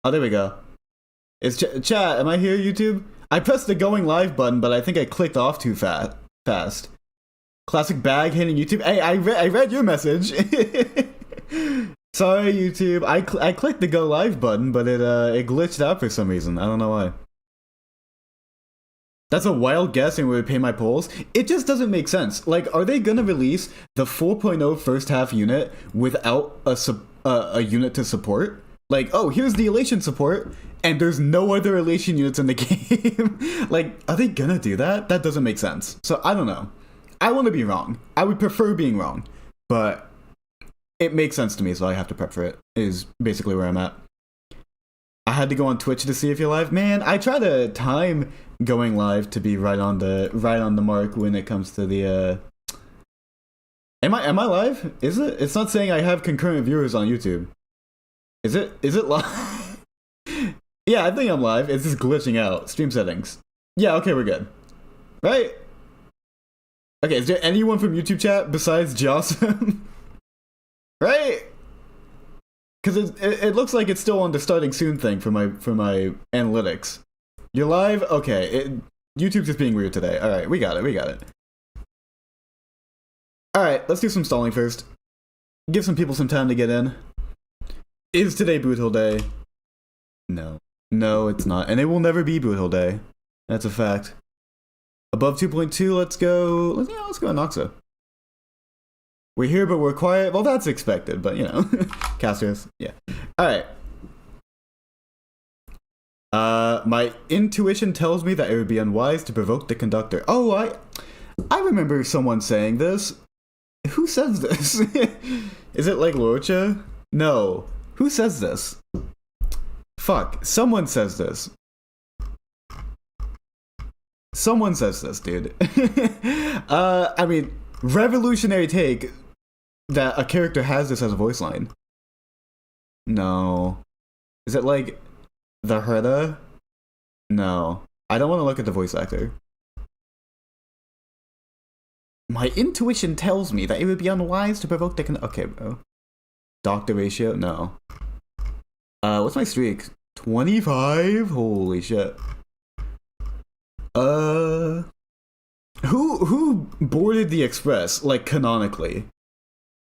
Oh, there we go. It's chat. Am I here, YouTube? I pressed the going live button, but I think I clicked off too fast. Classic bag hitting YouTube. Hey, I read your message. Sorry, YouTube. I clicked the go live button, but it glitched out for some reason. I don't know why. That's a wild guess and would pay my polls. It just doesn't make sense. Like, are they gonna release the 4.0 first half unit without a unit to support? Like, oh, here's the Elation support, and there's no other Elation units in the game. Like, are they gonna do that? That doesn't make sense. So, I don't know. I want to be wrong. I would prefer being wrong. But it makes sense to me, so I have to prep for it, is basically where I'm at. I had to go on Twitch to see if you're live. Man, I try to time going live to be right on the mark when it comes to the Am I live? Is it? It's not saying I have concurrent viewers on YouTube. Is it live? Yeah, I think I'm live. It's just glitching out. Stream settings. Yeah, okay, we're good. Right? Okay, is there anyone from YouTube chat besides Jossum? Right? Because it looks like it's still on the starting soon thing for my analytics. You're live? Okay, YouTube's just being weird today. Alright, we got it. Alright, let's do some stalling first. Give some people some time to get in. Is today Boot Hill Day? No. No, it's not. And it will never be Boot Hill Day. That's a fact. Above 2.2, let's go Noxa. We're here, but we're quiet. Well, that's expected, but you know. Casters, yeah. Alright. My intuition tells me that it would be unwise to provoke the conductor. Oh, I remember someone saying this. Who says this? Is it like Lorcha? No. Who says this? Fuck. Someone says this. Someone says this, dude. I mean, revolutionary take that a character has this as a voice line. No. Is it like the Herda? No. I don't want to look at the voice actor. My intuition tells me that it would be unwise to provoke the okay, bro. Doctor ratio? No. What's my streak? 25? Holy shit. Who boarded the express, like, canonically?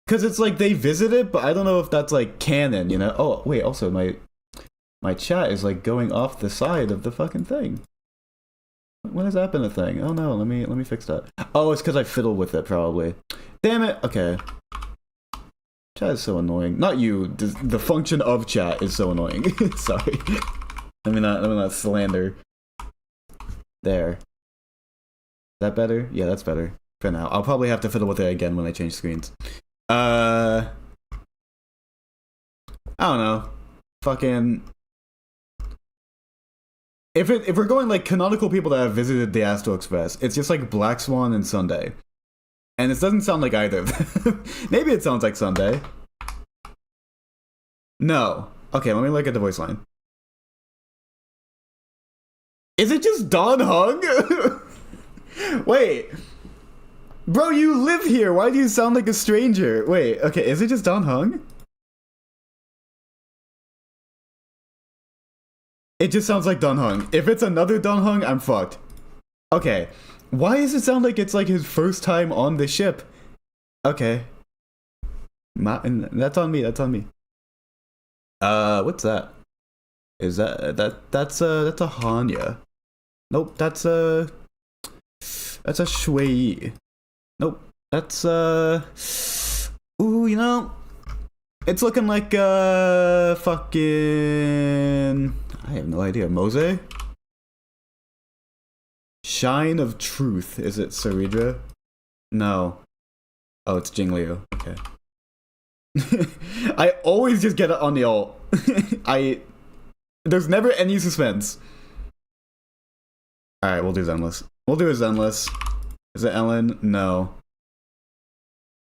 Because it's like they visited, but I don't know if that's, like, canon, you know? Oh, wait, also, my chat is, like, going off the side of the fucking thing. When has that been a thing? Oh, no, let me fix that. Oh, it's because I fiddle with it, probably. Damn it! Okay. Chat is so annoying. Not you, the function of chat is so annoying. Sorry. Let me not slander. There. Is that better? Yeah, that's better. For now. I'll probably have to fiddle with it again when I change screens. I don't know. Fucking... If we're going like canonical people that have visited the Astral Express, it's just like Black Swan and Sunday. And it doesn't sound like either of them. Maybe it sounds like Sunday. No. Okay, let me look at the voice line. Is it just Don Hung? Wait. Bro, you live here. Why do you sound like a stranger? Wait, okay, is it just Don Hung? It just sounds like Don Hung. If it's another Don Hung, I'm fucked. Okay. Why does it sound like it's like his first time on the ship? Okay. That's on me, that's on me. What's that? Is that's a Hanya. Nope, that's a Shui. Nope, that's ooh, you know, it's looking like fucking, I have no idea. Mose? Shine of Truth. Is it Saridra? No. Oh, it's Jingliu. Okay. I always just get it on the ult. There's never any suspense. Alright, we'll do Zenless. We'll do a Zenless. Is it Ellen? No.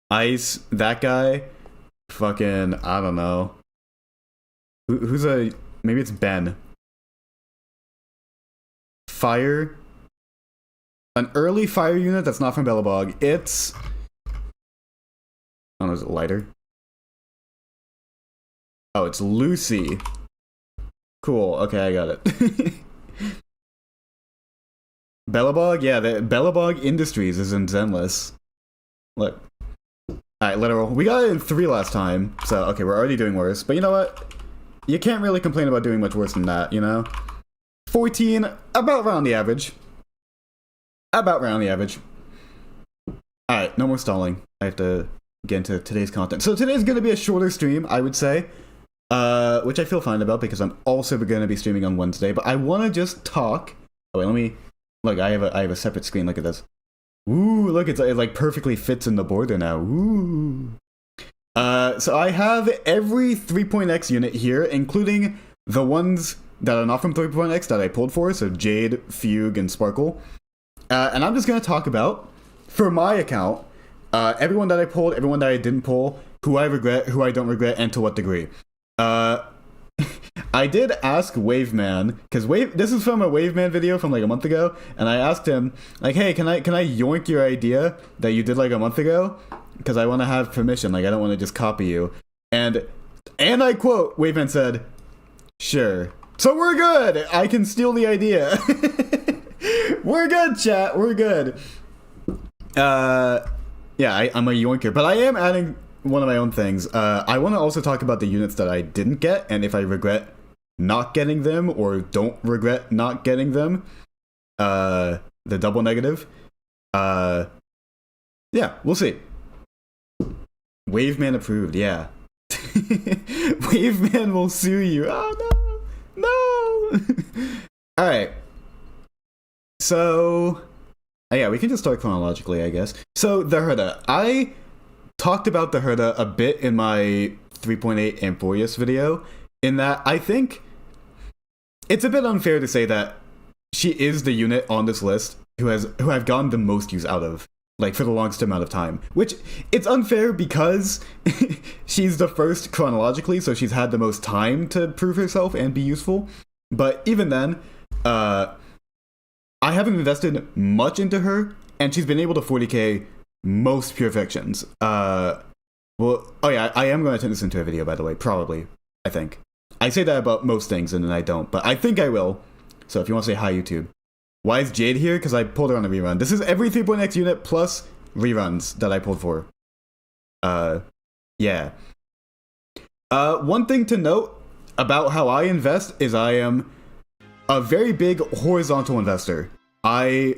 Ice, that guy? Fucking, I don't know. Who's a... Maybe it's Ben. Fire? An early fire unit that's not from Belobog. It's... I don't know, is it lighter? Oh, it's Lucy. Cool. Okay, I got it. Bellabog, yeah, the Bellabog Industries is in Zenless. Look. Alright, literal. We got it in 3 last time, so okay, we're already doing worse. But you know what? You can't really complain about doing much worse than that, you know? 14, about round the average. About round the average. Alright, no more stalling. I have to get into today's content. So today's gonna be a shorter stream, I would say. Which I feel fine about because I'm also gonna be streaming on Wednesday, but I wanna just talk. Oh wait, let me look, I have a separate screen, look at this. Ooh, look, it like perfectly fits in the border now. Ooh. So I have every 3.x unit here, including the ones that are not from 3.x that I pulled for, so Jade, Fugue, and Sparkle. And I'm just going to talk about, for my account, everyone that I pulled, everyone that I didn't pull, who I regret, who I don't regret, and to what degree. I did ask Waveman, because this is from a Waveman video from like a month ago, and I asked him, like, hey, can I yoink your idea that you did like a month ago? Because I want to have permission, like I don't want to just copy you. And I quote, Waveman said, sure. So we're good! I can steal the idea. We're good, chat, we're good. Yeah, I'm a yoinker, but I am adding one of my own things. I want to also talk about the units that I didn't get, and if I regret not getting them, or don't regret not getting them. The double negative. Yeah, we'll see. Waveman approved, yeah. Waveman will sue you. Oh no! No! Alright. So, yeah, we can just start chronologically, I guess. So, the Herda. I talked about the Herda a bit in my 3.8 Amphoreus video, in that I think it's a bit unfair to say that she is the unit on this list who I've gotten the most use out of, like, for the longest amount of time. Which, it's unfair because she's the first chronologically, so she's had the most time to prove herself and be useful. But even then, I haven't invested much into her, and she's been able to 40k most Purifictions. Well, oh yeah, I am going to turn this into a video, by the way, probably, I think. I say that about most things, and then I don't, but I think I will. So if you want to say hi, YouTube. Why is Jade here? Because I pulled her on a rerun. This is every 3.x unit plus reruns that I pulled for. Yeah. One thing to note about how I invest is I am a very big horizontal investor. I,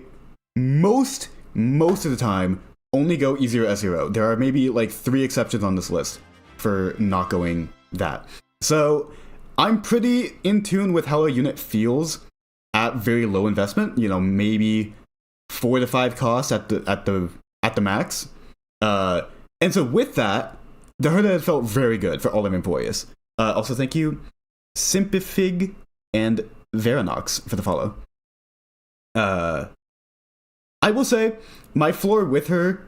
most of the time, only go E0, S0. There are maybe like 3 exceptions on this list for not going that. So I'm pretty in tune with how a unit feels at very low investment. You know, maybe 4 to 5 costs at the max. And so with that, the Herda felt very good for all of Amphoreus. Also, thank you, Simpifig and Veranox for the follow. I will say, my floor with her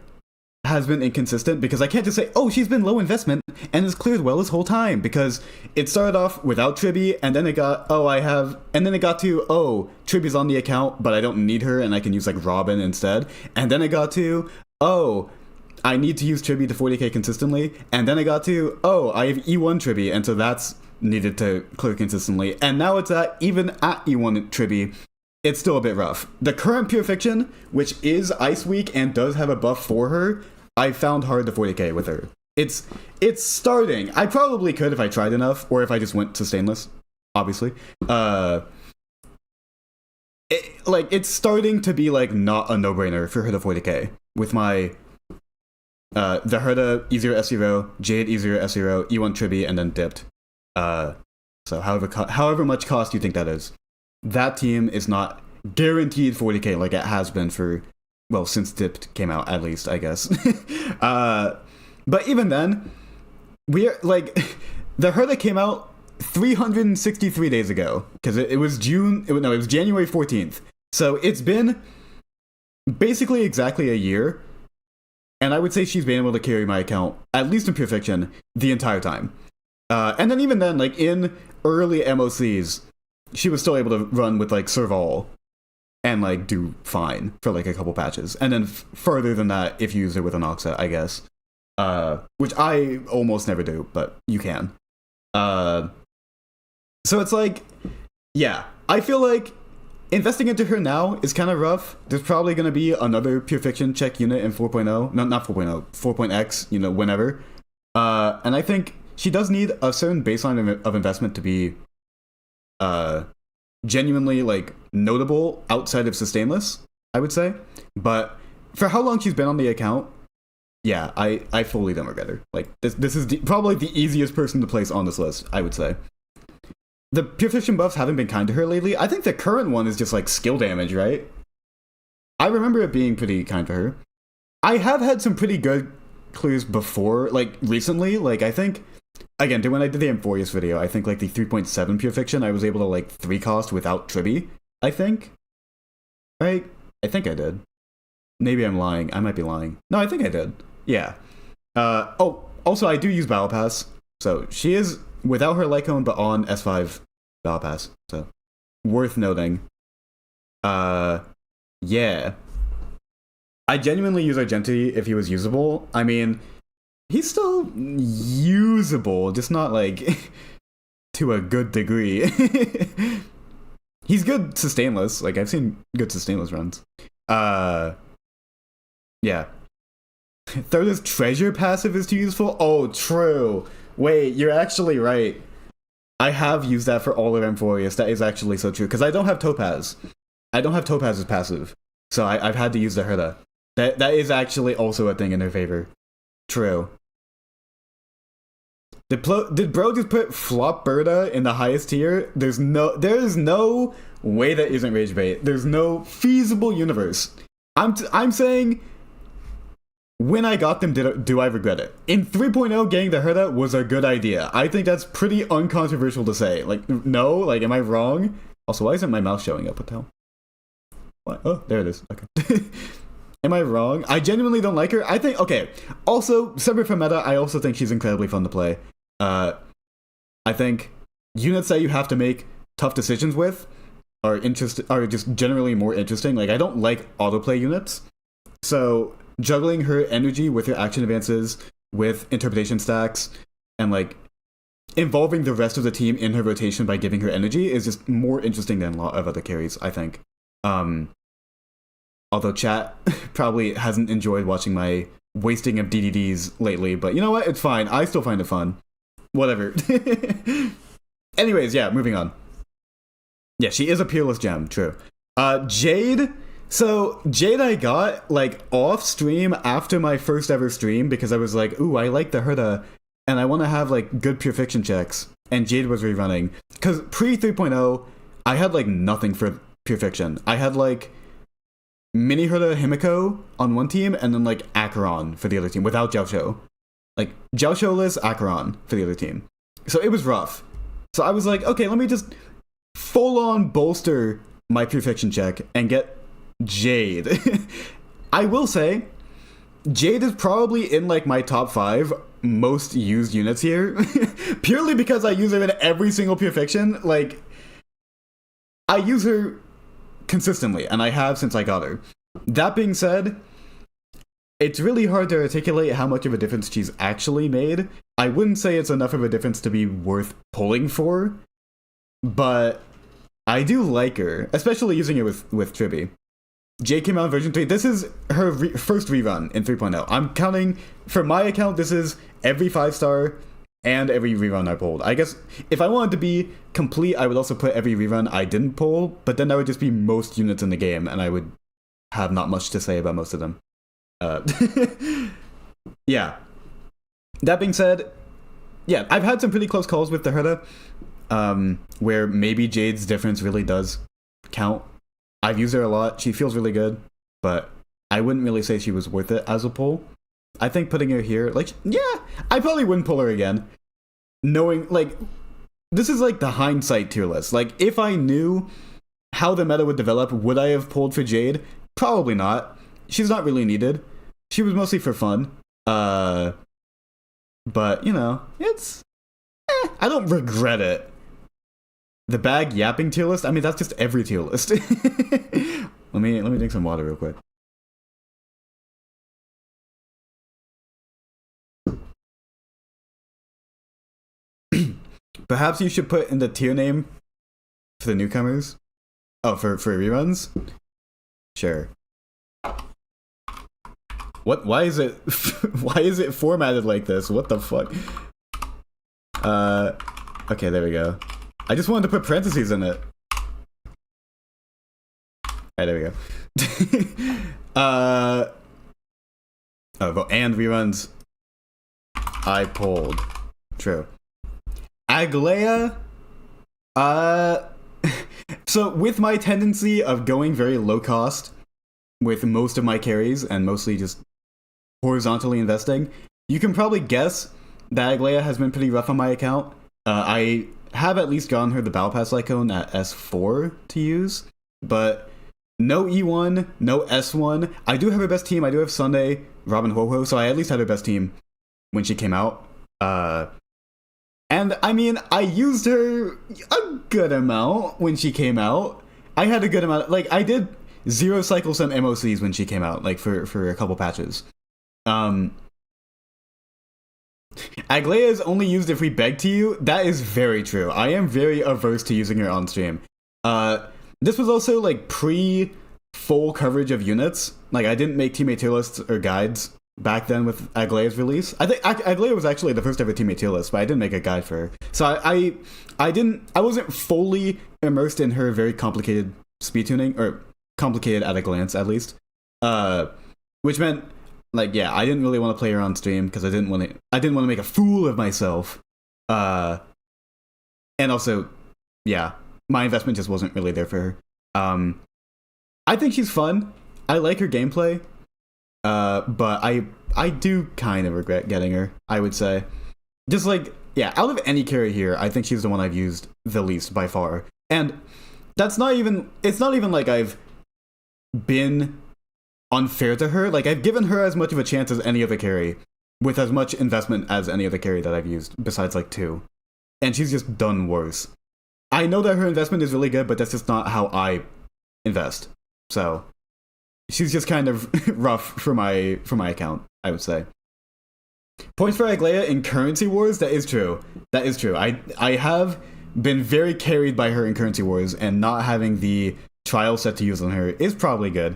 has been inconsistent because I can't just say, oh, she's been low investment and has cleared well this whole time, because it started off without Tribby, and then it got, and then it got to, oh, Tribby's on the account, but I don't need her and I can use like Robin instead. And then it got to, oh, I need to use Tribby to 40k consistently. And then it got to, oh, I have E1 Tribby, and so that's needed to clear consistently. And now it's at, even at E1 Tribby, it's still a bit rough. The current Purifiction, which is Ice Week and does have a buff for her, I found hard to 40k with her. It's starting. I probably could if I tried enough, or if I just went to Stainless, obviously. It's starting to be like not a no-brainer for her to 40k with my the Herda E0 S0, Jade E0 S0, E1 Tribby, and then dipped. So however much cost you think that is. That team is not guaranteed 40k like it has been for, well, since Dipped came out, at least, I guess. But even then, we're like, the Herda came out 363 days ago, because it was it was January 14th. So it's been basically exactly a year, and I would say she's been able to carry my account, at least in Purifiction, the entire time. And then even then, like in early MOCs, she was still able to run with like Serval and like do fine for like a couple patches. And then further than that, if you use it with an Oxa, I guess. Which I almost never do, but you can. So it's like, yeah, I feel like investing into her now is kind of rough. There's probably going to be another Pure Fiction check unit in 4.0. No, not 4.0, 4.x, whenever. And I think she does need a certain baseline of investment to be genuinely, like, notable outside of Sustainless, I would say. But for how long she's been on the account, yeah, I fully don't regret her. Like, this is probably the easiest person to place on this list, I would say. The Pure Fiction buffs haven't been kind to her lately. I think the current one is just, like, skill damage, right? I remember it being pretty kind to her. I have had some pretty good clears before, like, recently. Like, I think, again, when I did the Amphorius video, I think, like, the 3.7 Pure Fiction, I was able to, like, 3-cost without Tribi, I think. Right? I think I did. Maybe I'm lying. I might be lying. No, I think I did. Yeah. Oh, also, I do use Battle Pass. So, she is without her Lycone, but on S5 Battle Pass. So, worth noting. Yeah. I genuinely use Argenti if he was usable. I mean, he's still usable, just not, like, to a good degree. He's good sustainless. Like, I've seen good sustainless runs. Yeah. Thirda's treasure passive is too useful? Oh, true. Wait, you're actually right. I have used that for all of Amphorius. That is actually so true. Because I don't have Topaz. I don't have Topaz's passive. So I've had to use the Herda. That is actually also a thing in her favor. True. Did bro just put Flop Berta in the highest tier? There's no way that isn't rage bait. There's no feasible universe. I'm saying, when I got them, do I regret it? In 3.0, getting the Herda was a good idea. I think that's pretty uncontroversial to say. Like, no? Like, am I wrong? Also, why isn't my mouse showing up? What the hell? What? Oh, there it is. Okay. Am I wrong? I genuinely don't like her. I think, okay. Also, separate from meta, I also think she's incredibly fun to play. I think units that you have to make tough decisions with are just generally more interesting. Like, I don't like autoplay units. So, juggling her energy with her action advances, with interpretation stacks, and, like, involving the rest of the team in her rotation by giving her energy is just more interesting than a lot of other carries, I think. Although chat probably hasn't enjoyed watching my wasting of DDDs lately, but you know what? It's fine. I still find it fun. Whatever. Anyways, yeah, moving on. Yeah, she is a peerless gem, true. Jade. So, Jade I got, like, off stream after my first ever stream because I was like, ooh, I like the Herda, and I want to have, like, good Pure Fiction checks. And Jade was rerunning. Because pre 3.0, I had, like, nothing for Pure Fiction. I had, like, Mini Herda Himiko on one team, and then, like, Acheron for the other team, without Jiaosho. Like, Jiaosho-less Acheron for the other team. So it was rough. So I was like, okay, let me just full-on bolster my Pure Fiction check and get Jade. I will say, Jade is probably in, like, my top 5 most used units here. Purely because I use her in every single Pure Fiction. Like, I use her consistently, and I have since I got her. That being said, it's really hard to articulate how much of a difference she's actually made. I wouldn't say it's enough of a difference to be worth pulling for, but I do like her, especially using it with Tribi. Jade came out in version 3. This is her first rerun in 3.0. I'm counting, for my account, this is every 5-star and every rerun I pulled. I guess if I wanted to be complete, I would also put every rerun I didn't pull, but then that would just be most units in the game, and I would have not much to say about most of them. Yeah. That being said, yeah, I've had some pretty close calls with the Herda, where maybe Jade's difference really does count. I've used her a lot. She feels really good, but I wouldn't really say she was worth it as a pull. I think putting her here, like, yeah, I probably wouldn't pull her again. Knowing, like, this is like the hindsight tier list. Like, if I knew how the meta would develop, would I have pulled for Jade? Probably not. She's not really needed. She was mostly for fun. But, you know, it's... I don't regret it. The bag yapping tier list? I mean, that's just every tier list. Let me drink some water real quick. Perhaps you should put in the tier name for the newcomers. Oh, for reruns? Sure. What? Why is it why is it formatted like this? What the fuck? Okay, there we go. I just wanted to put parentheses in it. Alright, there we go. Oh, and reruns. I pulled. True. Aglaia. So with my tendency of going very low cost with most of my carries and mostly just horizontally investing, you can probably guess that Aglaia has been pretty rough on my account. I have at least gotten her the Battle Pass icon at S4 to use, but no E1, no S1. I do have her best team. I do have Sunday, Robin Ho-Ho, so I at least had her best team when she came out. And I mean, I used her a good amount when she came out. I had a good amount. Like, I did 0 cycle some MOCs when she came out, like for a couple patches. Aglaia is only used if we beg to you. That is very true. I am very averse to using her on stream. This was also like pre-full coverage of units. Like, I didn't make teammate tier lists or guides back then with Aglaia's release. I think Aglaia was actually the first ever teammate tier list, but I didn't make a guide for her. So I wasn't fully immersed in her very complicated speed tuning, or complicated at a glance at least. Which meant, like, yeah, I didn't really want to play her on stream because I didn't want to make a fool of myself. And also, yeah, my investment just wasn't really there for her. I think she's fun. I like her gameplay. But I do kind of regret getting her, I would say. Just like, yeah, out of any carry here, I think she's the one I've used the least by far. And it's not even like I've been unfair to her. Like, I've given her as much of a chance as any other carry, with as much investment as any other carry that I've used, besides like 2. And she's just done worse. I know that her investment is really good, but that's just not how I invest. So she's just kind of rough for my account, I would say. Points for Aglaia in Currency Wars, that is true. That is true. I have been very carried by her in Currency Wars, and not having the trial set to use on her is probably good.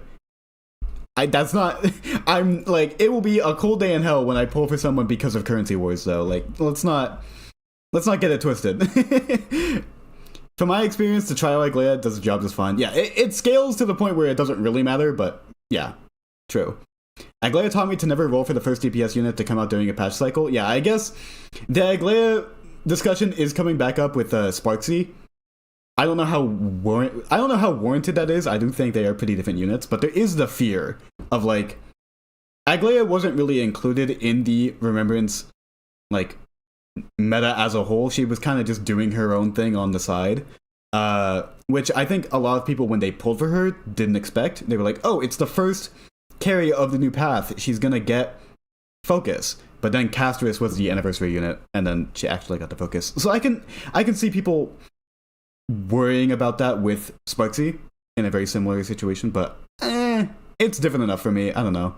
I'm like, it will be a cold day in hell when I pull for someone because of Currency Wars, though. Like, let's not get it twisted. From my experience, the trial Aglaia does the job just fine. Yeah, it scales to the point where it doesn't really matter, but yeah, true. Aglaia taught me to never roll for the first DPS unit to come out during a patch cycle. Yeah, I guess the Aglaia discussion is coming back up with Sparksy. I don't know how warranted that is. I do think they are pretty different units, but there is the fear of, like, Aglaia wasn't really included in the Remembrance, like, meta as a whole. She was kind of just doing her own thing on the side, which I think a lot of people, when they pulled for her, didn't expect. They were like, oh, it's the first carry of the new path, she's gonna get focus. But then Castris was the anniversary unit, and then she actually got the focus. So I can see people worrying about that with Sparksy in a very similar situation, but it's different enough for me. I don't know.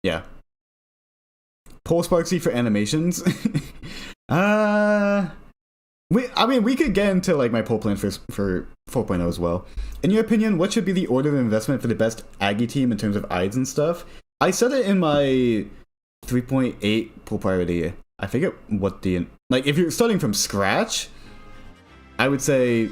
Yeah. Pull Sparksy for animations. We could get into, like, my pull plan for 4.0 as well. In your opinion, what should be the order of investment for the best Aggie team in terms of IDs and stuff? I said it in my 3.8 pull priority. I forget what like, if you're starting from scratch, I would say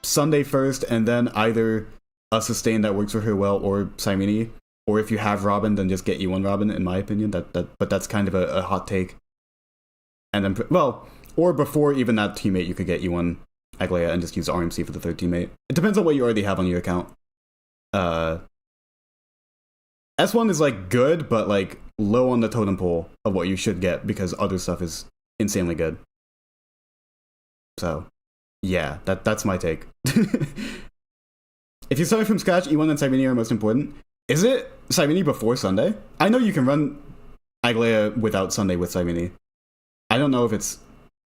Sunday first, and then either a sustain that works for her well, or Cymene. Or if you have Robin, then just get E1 Robin, in my opinion. But that's kind of a hot take. And then, well, or before even that teammate, you could get E1 Aglaia and just use RMC for the third teammate. It depends on what you already have on your account. S1 is, like, good, but, like, low on the totem pole of what you should get, because other stuff is insanely good. So, yeah, that's my take. If you're starting from scratch, E1 and Cymene are most important. Is it Cymene before Sunday? I know you can run Aglaia without Sunday with Cymene. I don't know if it's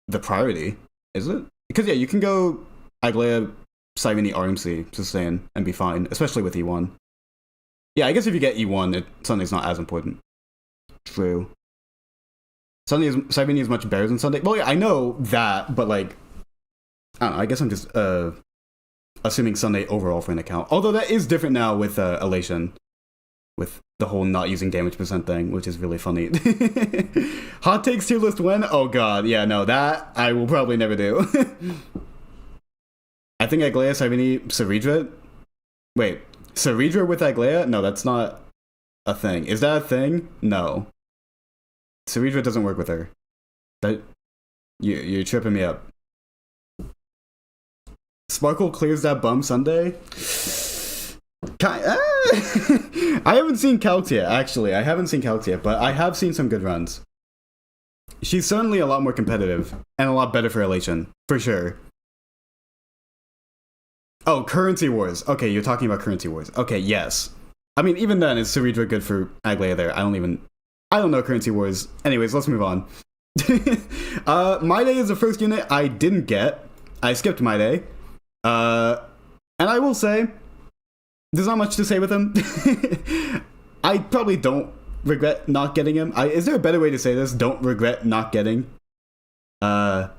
the priority. Is it? Because, yeah, you can go Aglaia, Cymene, RMC, sustain, and be fine, especially with E1. Yeah, I guess if you get E1, Sunday's not as important. True. Saibini is much better than Sunday. Well, yeah, I know that, but like, I don't know. I guess I'm just assuming Sunday overall for an account. Although that is different now with Elation, with the whole not using damage percent thing, which is really funny. Hot takes tier list when? Oh god, yeah, no, that I will probably never do. I think Aglaya, Saibini, Saridra. Wait, Saridra with Aglaya? No, that's not a thing. Is that a thing? No. Saridra doesn't work with her. That you're tripping me up. Sparkle clears that bum Sunday. I haven't seen Calcs yet, actually. I haven't seen Calcs yet, but I have seen some good runs. She's certainly a lot more competitive and a lot better for Elation, for sure. Oh, Currency Wars. Okay, you're talking about Currency Wars. Okay, yes. I mean, even then, is Saridra good for Aglaya there? I don't know Currency Wars. Anyways, let's move on. My Day is the first unit I didn't get. I skipped My Day. And I will say, there's not much to say with him. I probably don't regret not getting him. Is there a better way to say this? Don't regret not getting. It's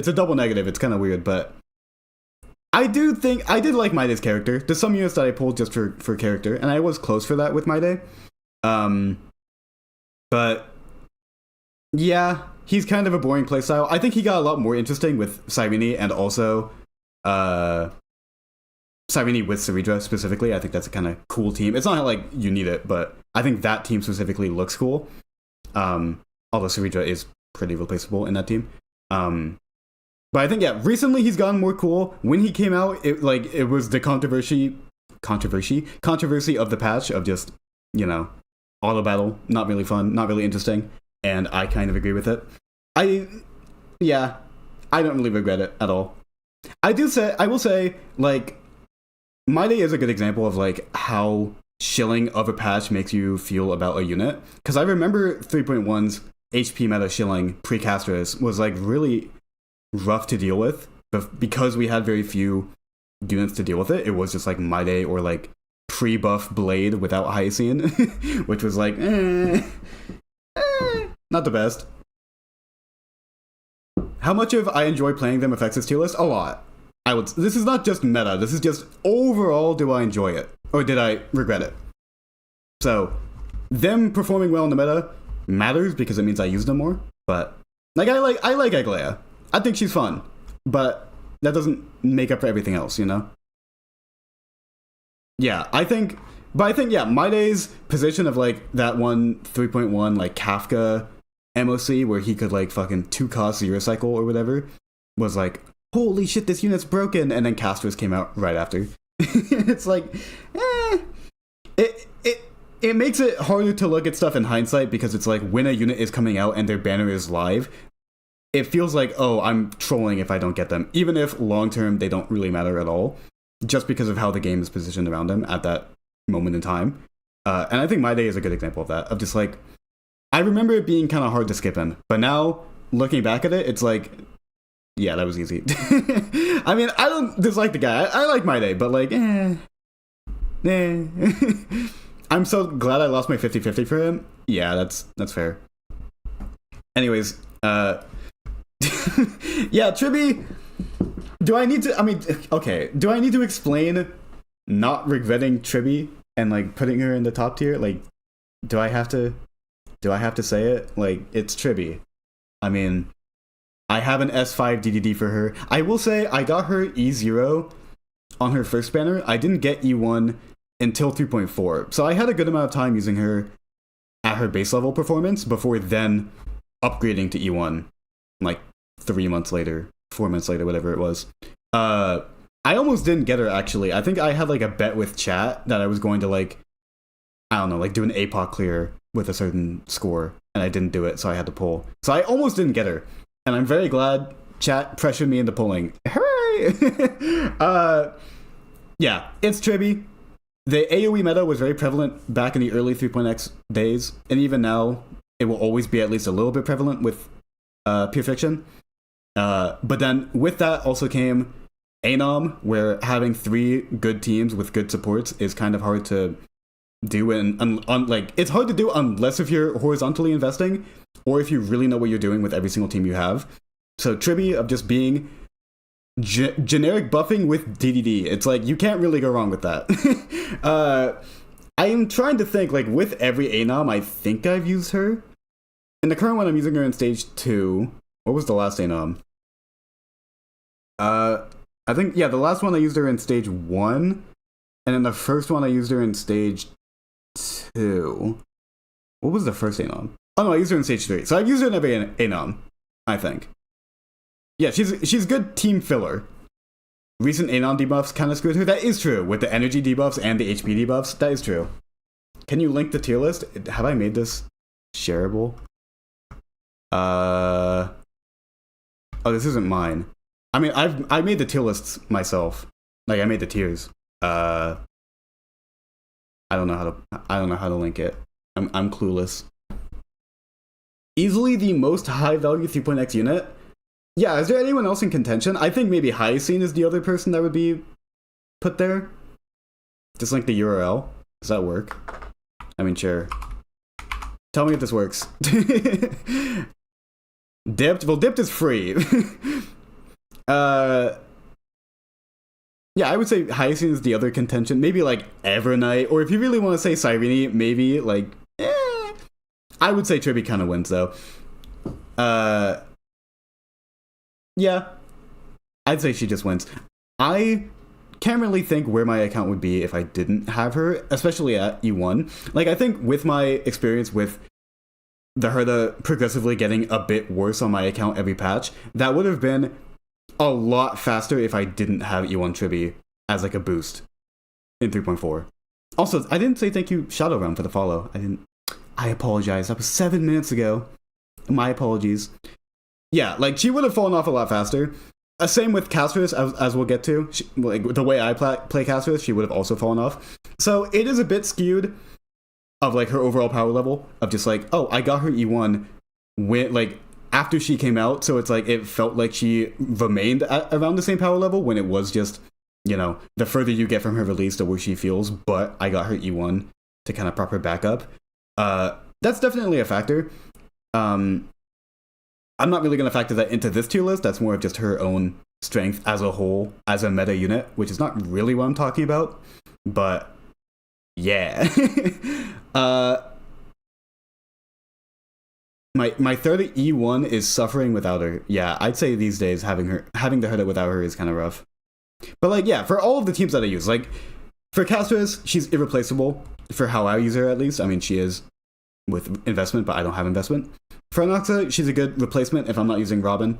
a double negative. It's kind of weird, but I did like My Day's character. There's some units that I pulled just for character, and I was close for that with My Day. But yeah, he's kind of a boring playstyle. I think he got a lot more interesting with Saibini and also Saibini with Saridra specifically. I think that's a kind of cool team. It's not like you need it, but I think that team specifically looks cool. Although Saridra is pretty replaceable in that team. But I think, yeah, recently he's gotten more cool. When he came out, it was the controversy of the patch of just, auto battle, not really fun, not really interesting, and I kind of agree with it. I don't really regret it at all. I will say, like, My Day is a good example of, like, how shilling of a patch makes you feel about a unit. Because I remember 3.1's HP meta shilling pre-Castris was, like, really rough to deal with. But because we had very few units to deal with it, it was just, like, My Day or, like, pre-buff Blade without Hyacinth, which was, like, not the best. How much of I enjoy playing them affects this tier list? A lot. This is not just meta, this is just overall, do I enjoy it? Or did I regret it? So, them performing well in the meta matters because it means I use them more, but like I like Aglaya. I think she's fun, but that doesn't make up for everything else, Yeah, I think, My Day's position of like that one 3.1 like Kafka MOC where he could like fucking 2-cost 0 cycle or whatever was like, holy shit, this unit's broken, and then Castris came out right after. It's like, it makes it harder to look at stuff in hindsight because it's like when a unit is coming out and their banner is live, it feels like, oh, I'm trolling if I don't get them, even if long term they don't really matter at all, just because of how the game is positioned around them at that moment in time. And I think My Day is a good example of that, of just like, I remember it being kind of hard to skip in, but now looking back at it, it's like, yeah, that was easy. I mean, I don't dislike the guy. I like My Day, but like, I'm so glad I lost my 50-50 for him. Yeah, that's fair. Anyways, yeah, Tribi, do I need to explain not regretting Tribi and like putting her in the top tier? Like, do I have to say it? Like, it's Tribi. I mean, I have an S5 DDD for her. I will say I got her E0 on her first banner. I didn't get E1 until 3.4. So I had a good amount of time using her at her base level performance before then upgrading to E1 like 3 months later, 4 months later, whatever it was. I almost didn't get her, actually. I think I had like a bet with chat that I was going to like, I don't know, like do an APOC clear with a certain score, and I didn't do it, so I had to pull. So I almost didn't get her. And I'm very glad chat pressured me into pulling. Hooray! Yeah, it's Tribi. The AoE meta was very prevalent back in the early 3.x days, and even now, it will always be at least a little bit prevalent with Pure Fiction. But then with that also came Anom, where having 3 good teams with good supports is kind of hard to do, and like it's hard to do unless if you're horizontally investing or if you really know what you're doing with every single team you have. So Tribby of just being generic buffing with DDD, it's like you can't really go wrong with that. I am trying to think, like, with every ANOM, I think I've used her. In the current one, I'm using her in stage 2. What was the last ANOM? I think, yeah, the last one I used her in stage 1. And then the first one I used her in stage 2. What was the first ANOM? Oh no, I used her in stage 3. So I've used her in every ANOM, I think. Yeah, she's good team filler. Recent ANOM debuffs kind of screwed her. That is true. With the energy debuffs and the HP debuffs, that is true. Can you link the tier list? Have I made this shareable? Oh, this isn't mine. I mean, I made the tier lists myself. Like, I made the tiers. I don't know how to link it. I'm clueless. Easily the most high value 3.x unit. Yeah, is there anyone else in contention? I think maybe Hyacine is the other person that would be put there. Just link the URL. Does that work? I mean, sure. Tell me if this works. Dipped? Well, Dipped is free. Yeah, I would say Hyacine is the other contention. Maybe like Evernight, or if you really want to say Cyrene, maybe like I would say Tribby kind of wins though. Yeah, I'd say she just wins. I can't really think where my account would be if I didn't have her, especially at E1. Like, I think with my experience with the Herda progressively getting a bit worse on my account every patch, that would have been a lot faster if I didn't have E1 Tribby as like a boost in 3.4. Also, I didn't say thank you Shadowrun for the follow. I apologize. That was 7 minutes ago. My apologies. Yeah, like, she would have fallen off a lot faster. Same with Castris, as we'll get to. Like, the way I play Castris, she would have also fallen off. So it is a bit skewed of, like, her overall power level. Of just like, oh, I got her E1 when, like, after she came out. So it's like, it felt like she remained at around the same power level when it was just, you know, the further you get from her release, the worse she feels. But I got her E1 to kind of prop her back up. That's definitely a factor. I'm not really going to factor that into this tier list. That's more of just her own strength as a whole, as a meta unit, which is not really what I'm talking about. But, yeah. My third E1 is suffering without her. Yeah, I'd say these days having the Herda without her is kind of rough. But, like, yeah, for all of the teams that I use, like, for Castris, she's irreplaceable, for how I use her at least. I mean, she is with investment, but I don't have investment. For Anoxa, she's a good replacement if I'm not using Robin,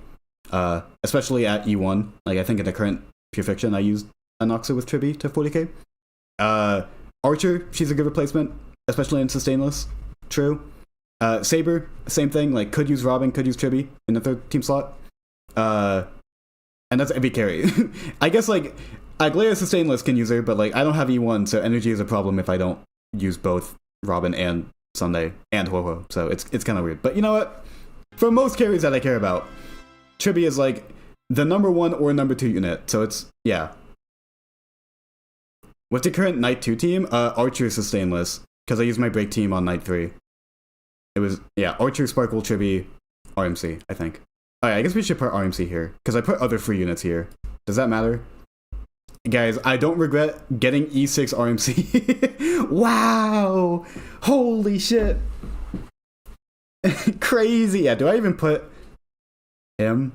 especially at E1. Like, I think in the current Pure Fiction, I used Anoxa with Tribby to 40k. Archer, she's a good replacement, especially in Sustainless. True. Saber, same thing. Like, could use Robin, could use Tribby in the third team slot. And that's every carry. I guess, like, Aglaya Sustainless can use her, but, like, I don't have E1, so energy is a problem if I don't use both Robin and Sunday and Ho-Ho, so it's kind of weird. But you know what? For most carries that I care about, Tribby is like the number 1 or number 2 unit, so it's, yeah. With the current Night 2 team, Archer is Sustainless, because I used my break team on Night 3. It was, yeah, Archer, Sparkle, Tribby, RMC, I think. Alright, I guess we should put RMC here, because I put other free units here. Does that matter? Guys, I don't regret getting E6 RMC. Wow! Holy shit! Crazy! Yeah, do I even put him?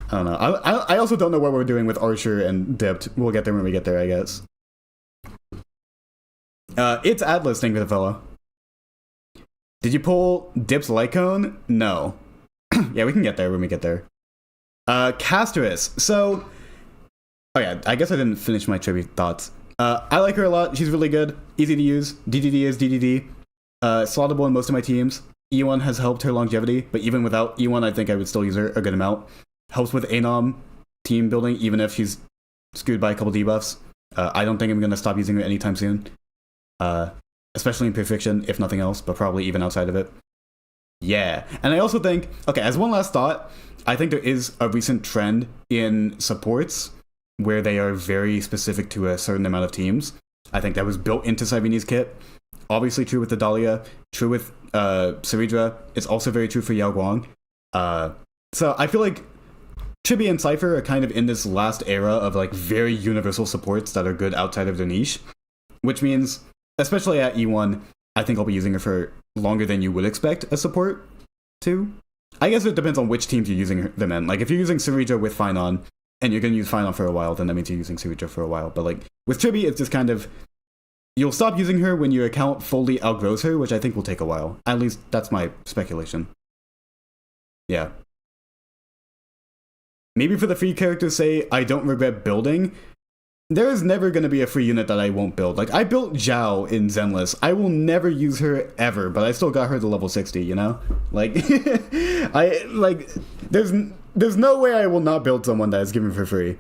I don't know. I also don't know what we're doing with Archer and Dipped. We'll get there when we get there, I guess. It's Atlas, thank you for the follow. Did you pull Dip's Lycone? No. Yeah, we can get there when we get there. Castris. So... oh yeah, I guess I didn't finish my tribute thoughts. I like her a lot. She's really good. Easy to use. DDD is DDD. Slottable in most of my teams. E1 has helped her longevity, but even without E1, I think I would still use her a good amount. Helps with ANOM team building, even if she's screwed by a couple debuffs. I don't think I'm going to stop using her anytime soon. Especially in Perfection, if nothing else, but probably even outside of it. Yeah. And I also think, okay, as one last thought, I think there is a recent trend in supports where they are very specific to a certain amount of teams. I think that was built into Cyrene's kit. obviously true with the Dahlia, true with Saridra. It's also very true for Yao Guang. So I feel like Chibi and Cypher are kind of in this last era of like very universal supports that are good outside of their niche, which means, especially at E1, I think I'll be using her for longer than you would expect a support to. I guess it depends on which teams you're using them in. Like, if you're using Saridra with Finon, and you're going to use Finon for a while, then that means you're using Saridra for a while. But, like, with Chibi, it's just kind of... You'll stop using her when your account fully outgrows her, which I think will take a while. At least, that's my speculation. Yeah. Maybe for the free characters say, I don't regret building... There is never going to be a free unit that I won't build. Like, I built Zhao in Zenless. I will never use her ever, but I still got her to level 60, you know? Like, there's no way I will not build someone that is given for free.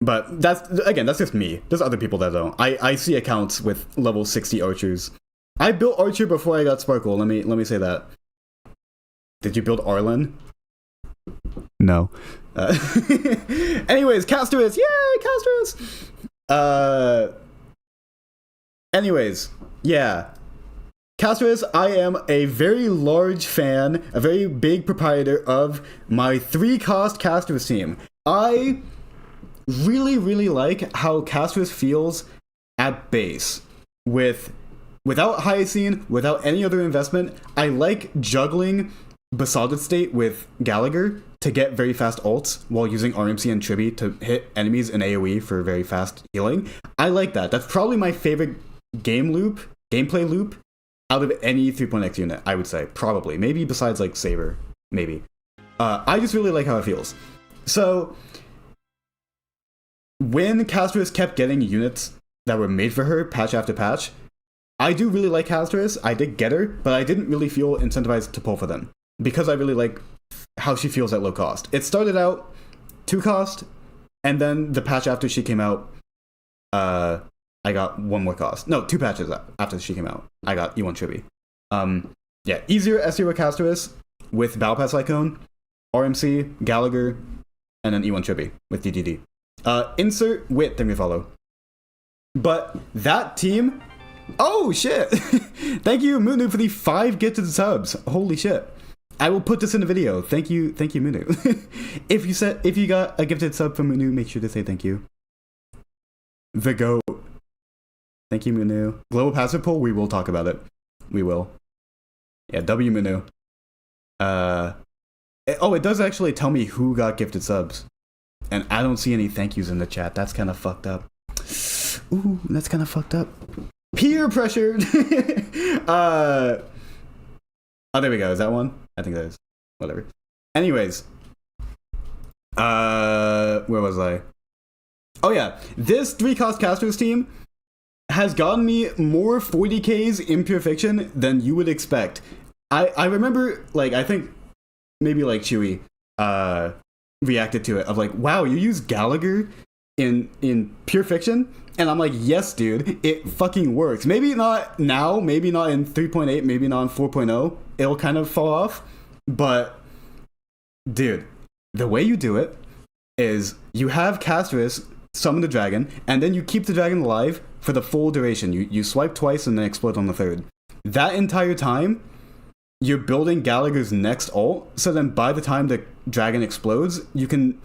But that's just me. There's other people that don't. I see accounts with level 60 archers. I built Archer before I got Sparkle, let me say that. Did you build Arlen? No. Anyways, Casterus! Yay, Casterus! Anyways, yeah. Casterus, I am a very large fan, a very big proprietor of my 3-cost Casterus team. I really, really like how Casterus feels at base. Without Hyacine, without any other investment, I like juggling Besotted State with Gallagher to get very fast ults while using RMC and Chibi to hit enemies in AoE for very fast healing. I like that. That's probably my favorite gameplay loop out of any 3.x unit, I would say. Probably. Maybe besides like Saber. Maybe. I just really like how it feels. So, when Casterus kept getting units that were made for her patch after patch, I do really like Casterus. I did get her, but I didn't really feel incentivized to pull for them, because I really like how she feels at low cost. It started out 2 cost, and then the patch after she came out, I got 1 more cost. No, 2 patches after she came out, I got E1 Chibi. Yeah, easier SE with Casterus with Battle Pass Icon, RMC, Gallagher, and then E1 Chibi with DDD. Insert Wit, then we follow. But that team... Oh, shit! Thank you, Munu, for the 5 gifted subs. Holy shit. I will put this in the video. Thank you, Munu. If you got a gifted sub from Munu, make sure to say thank you. The GOAT. Thank you, Munu. Global passive poll, we will talk about it. We will. Yeah, W Munu. It does actually tell me who got gifted subs. And I don't see any thank yous in the chat. That's kind of fucked up. Ooh, that's kind of fucked up. Peer pressured. Oh, there we go. Is that one? I think that is. Whatever. Anyways. Where was I? Oh yeah. This 3-cost Casterus team has gotten me more 40Ks in Pure Fiction than you would expect. I remember, like, I think maybe like Chewy reacted to it of like, wow, you use Gallagher in Pure Fiction? And I'm like, yes, dude, it fucking works. Maybe not now, maybe not in 3.8, maybe not in 4.0. It'll kind of fall off. But, dude, the way you do it is you have Casterus summon the dragon, and then you keep the dragon alive for the full duration. You swipe twice and then explode on the 3rd. That entire time, you're building Gallagher's next ult, so then by the time the dragon explodes, you can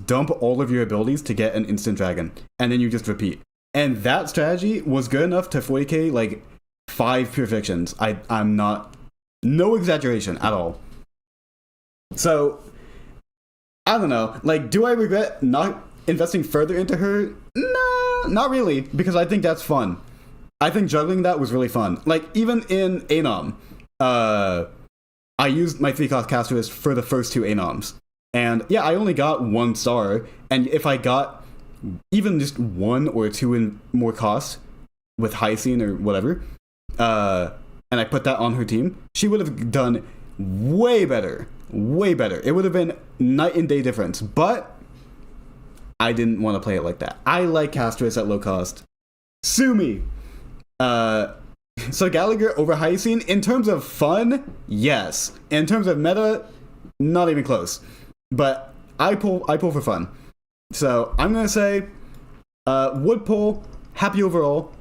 dump all of your abilities to get an instant dragon, and then you just repeat. And that strategy was good enough to 40k like 5 Pure Fictions. I'm not, no exaggeration at all. So, I don't know, like, do I regret not investing further into her? No, not really, because I think that's fun. I think juggling that was really fun. Like, even in Anom, I used my 3-cost Casterus for the first 2 Anoms. And yeah, I only got 1 star, and if I got even just 1 or 2 in more cost with Hyacine or whatever, and I put that on her team, she would have done way better. Way better. It would have been night and day difference, but I didn't want to play it like that. I like Casterus at low cost. Sue me. So Gallagher over Hyacine, in terms of fun, yes. In terms of meta, not even close. But I pull for fun. So I'm gonna say would pull, happy overall.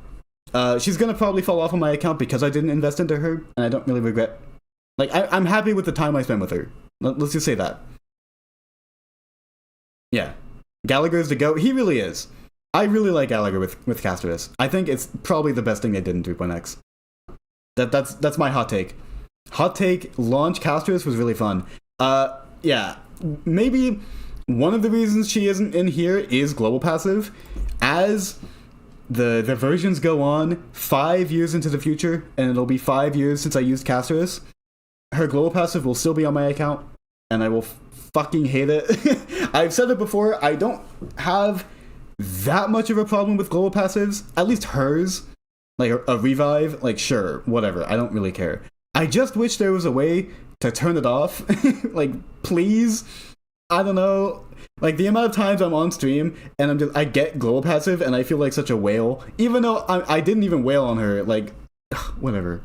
She's gonna probably fall off on my account because I didn't invest into her, and I don't really regret. Like, I'm happy with the time I spent with her. Let's just say that. Yeah. Gallagher's the GOAT. He really is. I really like Gallagher with Castorus. I think it's probably the best thing they did in 3.x. That's my hot take. Hot take, launch Castorus was really fun. Yeah. Maybe one of the reasons she isn't in here is global passive. As the versions go on 5 years into the future, and it'll be 5 years since I used Castorus, her global passive will still be on my account, and I will fucking hate it. I've said it before, I don't have that much of a problem with global passives, at least hers. Like a revive, like sure, whatever, I don't really care. I just wish there was a way to turn it off. Like, please. I don't know. Like, the amount of times I'm on stream and I get global passive and I feel like such a whale, even though I didn't even wail on her. Like, whatever.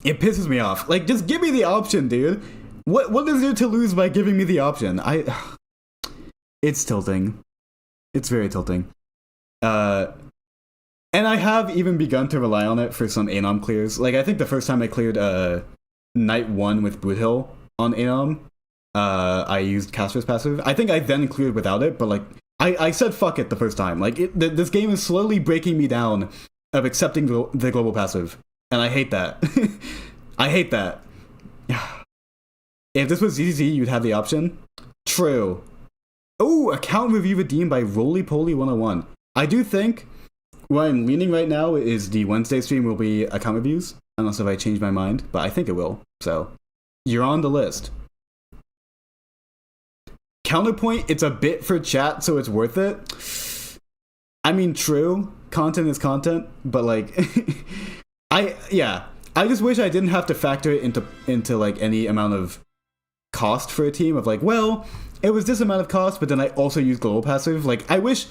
It pisses me off. Like, just give me the option, dude. What is there to lose by giving me the option? It's tilting. It's very tilting. And I have even begun to rely on it for some Anom clears. Like, I think the first time I cleared Night 1 with Boot Hill on Anom, I used Castor's passive. I think I then cleared without it, but like, I said fuck it the first time. Like, this game is slowly breaking me down of accepting the global passive. And I hate that. I hate that. If this was ZZZ, you'd have the option. True. Oh, account review redeemed by Roly Poly 101. I do think where I'm leaning right now is the Wednesday stream will be account reviews, unless if I change my mind, but I think it will. So, you're on the list. Counterpoint, it's a bit for chat, so it's worth it. I mean, true, content is content, but like, I just wish I didn't have to factor it into like any amount of cost for a team of like, well, it was this amount of cost, but then I also use global passive. Like, I wish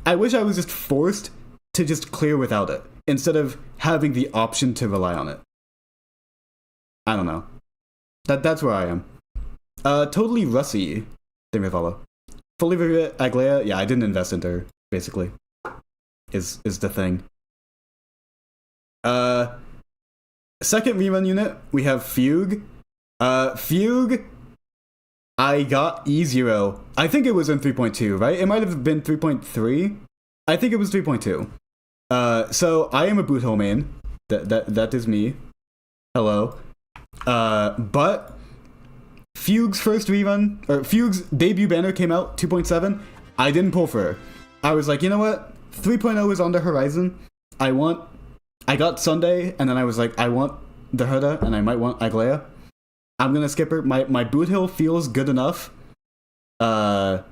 I was just forced to just clear without it, instead of having the option to rely on it. I don't know. That's where I am. Totally Russie. Didn't me follow. Fully regret Aglaya. Yeah, I didn't invest into her, basically. Is the thing. Second rerun unit, we have Fugue. Fugue, I got E0. I think it was in 3.2, right? It might have been 3.3. I think it was 3.2. So I am a Boot Hill main. That is me. Hello. But Fugue's first rerun, or Fugue's debut banner came out, 2.7. I didn't pull for her. I was like, you know what? 3.0 is on the horizon. I got Sunday, and then I was like, I want the Herda, and I might want Aglaya. I'm gonna skip her. My Boot Hill feels good enough that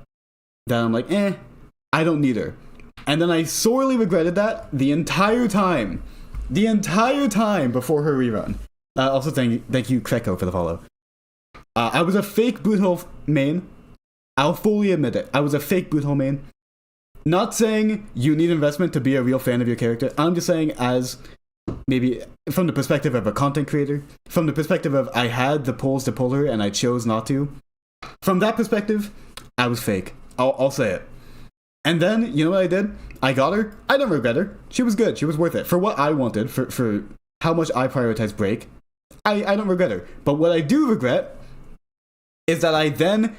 I'm like, I don't need her. And then I sorely regretted that the entire time before her rerun. Also, thank you, Kreko, for the follow. I was a fake Boot Hill main. I'll fully admit it. I was a fake Boot Hill main. Not saying you need investment to be a real fan of your character. I'm just saying, as maybe from the perspective of a content creator, from the perspective of I had the polls to pull her and I chose not to. From that perspective, I was fake. I'll say it. And then, you know what I did? I got her. I don't regret her. She was good. She was worth it. For what I wanted, for how much I prioritized break, I don't regret her. But what I do regret is that I then...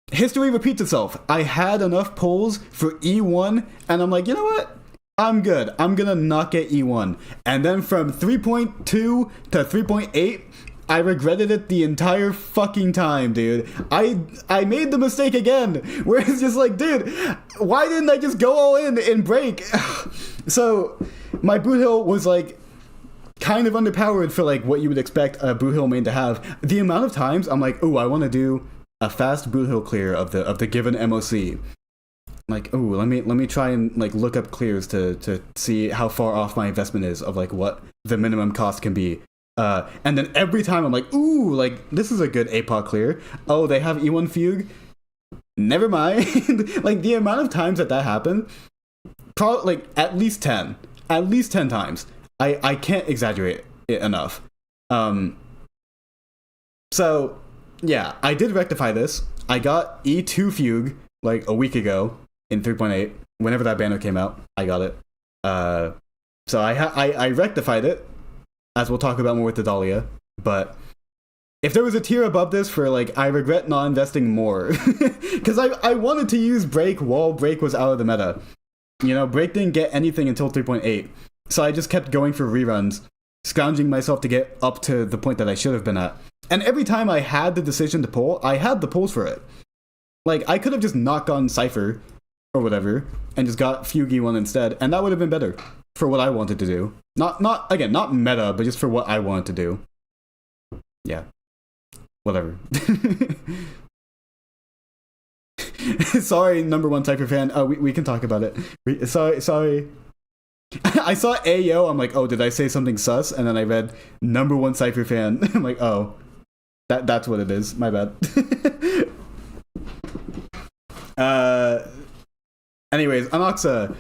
History repeats itself. I had enough polls for E1, and I'm like, you know what? I'm good. I'm gonna not get E1. And then from 3.2 to 3.8, I regretted it the entire fucking time, dude. I made the mistake again, where it's just like, dude, why didn't I just go all in break? So, my Boot Hill was like, kind of underpowered for like what you would expect a Boot Hill main to have. The amount of times I'm like, oh, I want to do a fast Boot Hill clear of the given MOC. Like, oh, let me try and like look up clears to see how far off my investment is of like what the minimum cost can be. And then every time I'm like, ooh, like this is a good APOC clear. Oh, they have E1 Fugue. Never mind. Like the amount of times that happened, probably like at least 10 times. I can't exaggerate it enough. So yeah, I did rectify this. I got E2 Fugue like a week ago in 3.8. Whenever that banner came out, I got it. So I rectified it, as we'll talk about more with the Dahlia. But if there was a tier above this for like, I regret not investing more, because I wanted to use Break while Break was out of the meta. You know, Break didn't get anything until 3.8, so I just kept going for reruns, scrounging myself to get up to the point that I should have been at. And every time I had the decision to pull, I had the pulls for it. Like, I could have just not gone Cypher or whatever and just got Fugi one instead, and that would have been better for what I wanted to do. Not meta, but just for what I wanted to do. Yeah. Whatever. Sorry, number one Cypher fan. We can talk about it. Sorry. I saw Ayo, I'm like, oh, did I say something sus? And then I read number one Cypher fan. I'm like, oh, that's what it is. My bad. Anyways, Anoxa.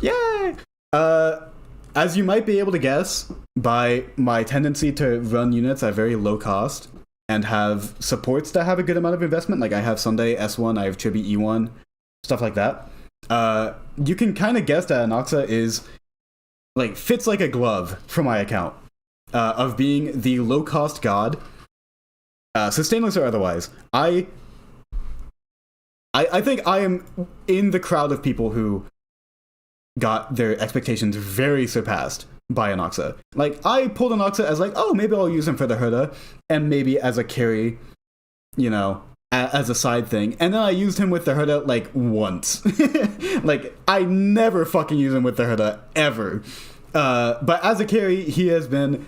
Yay! As you might be able to guess by my tendency to run units at very low cost and have supports that have a good amount of investment, like I have Sunday S1, I have Chibi E1, stuff like that, you can kind of guess that Anoxa is, like, fits like a glove for my account, of being the low-cost god, sustainless or otherwise. I think I am in the crowd of people who got their expectations very surpassed by Anoxa. Like, I pulled Anoxa as like, oh, maybe I'll use him for the Herda, and maybe as a carry, you know, as a side thing. And then I used him with the Herda, like, once. Like, I never fucking use him with the Herda, ever. But as a carry, he has been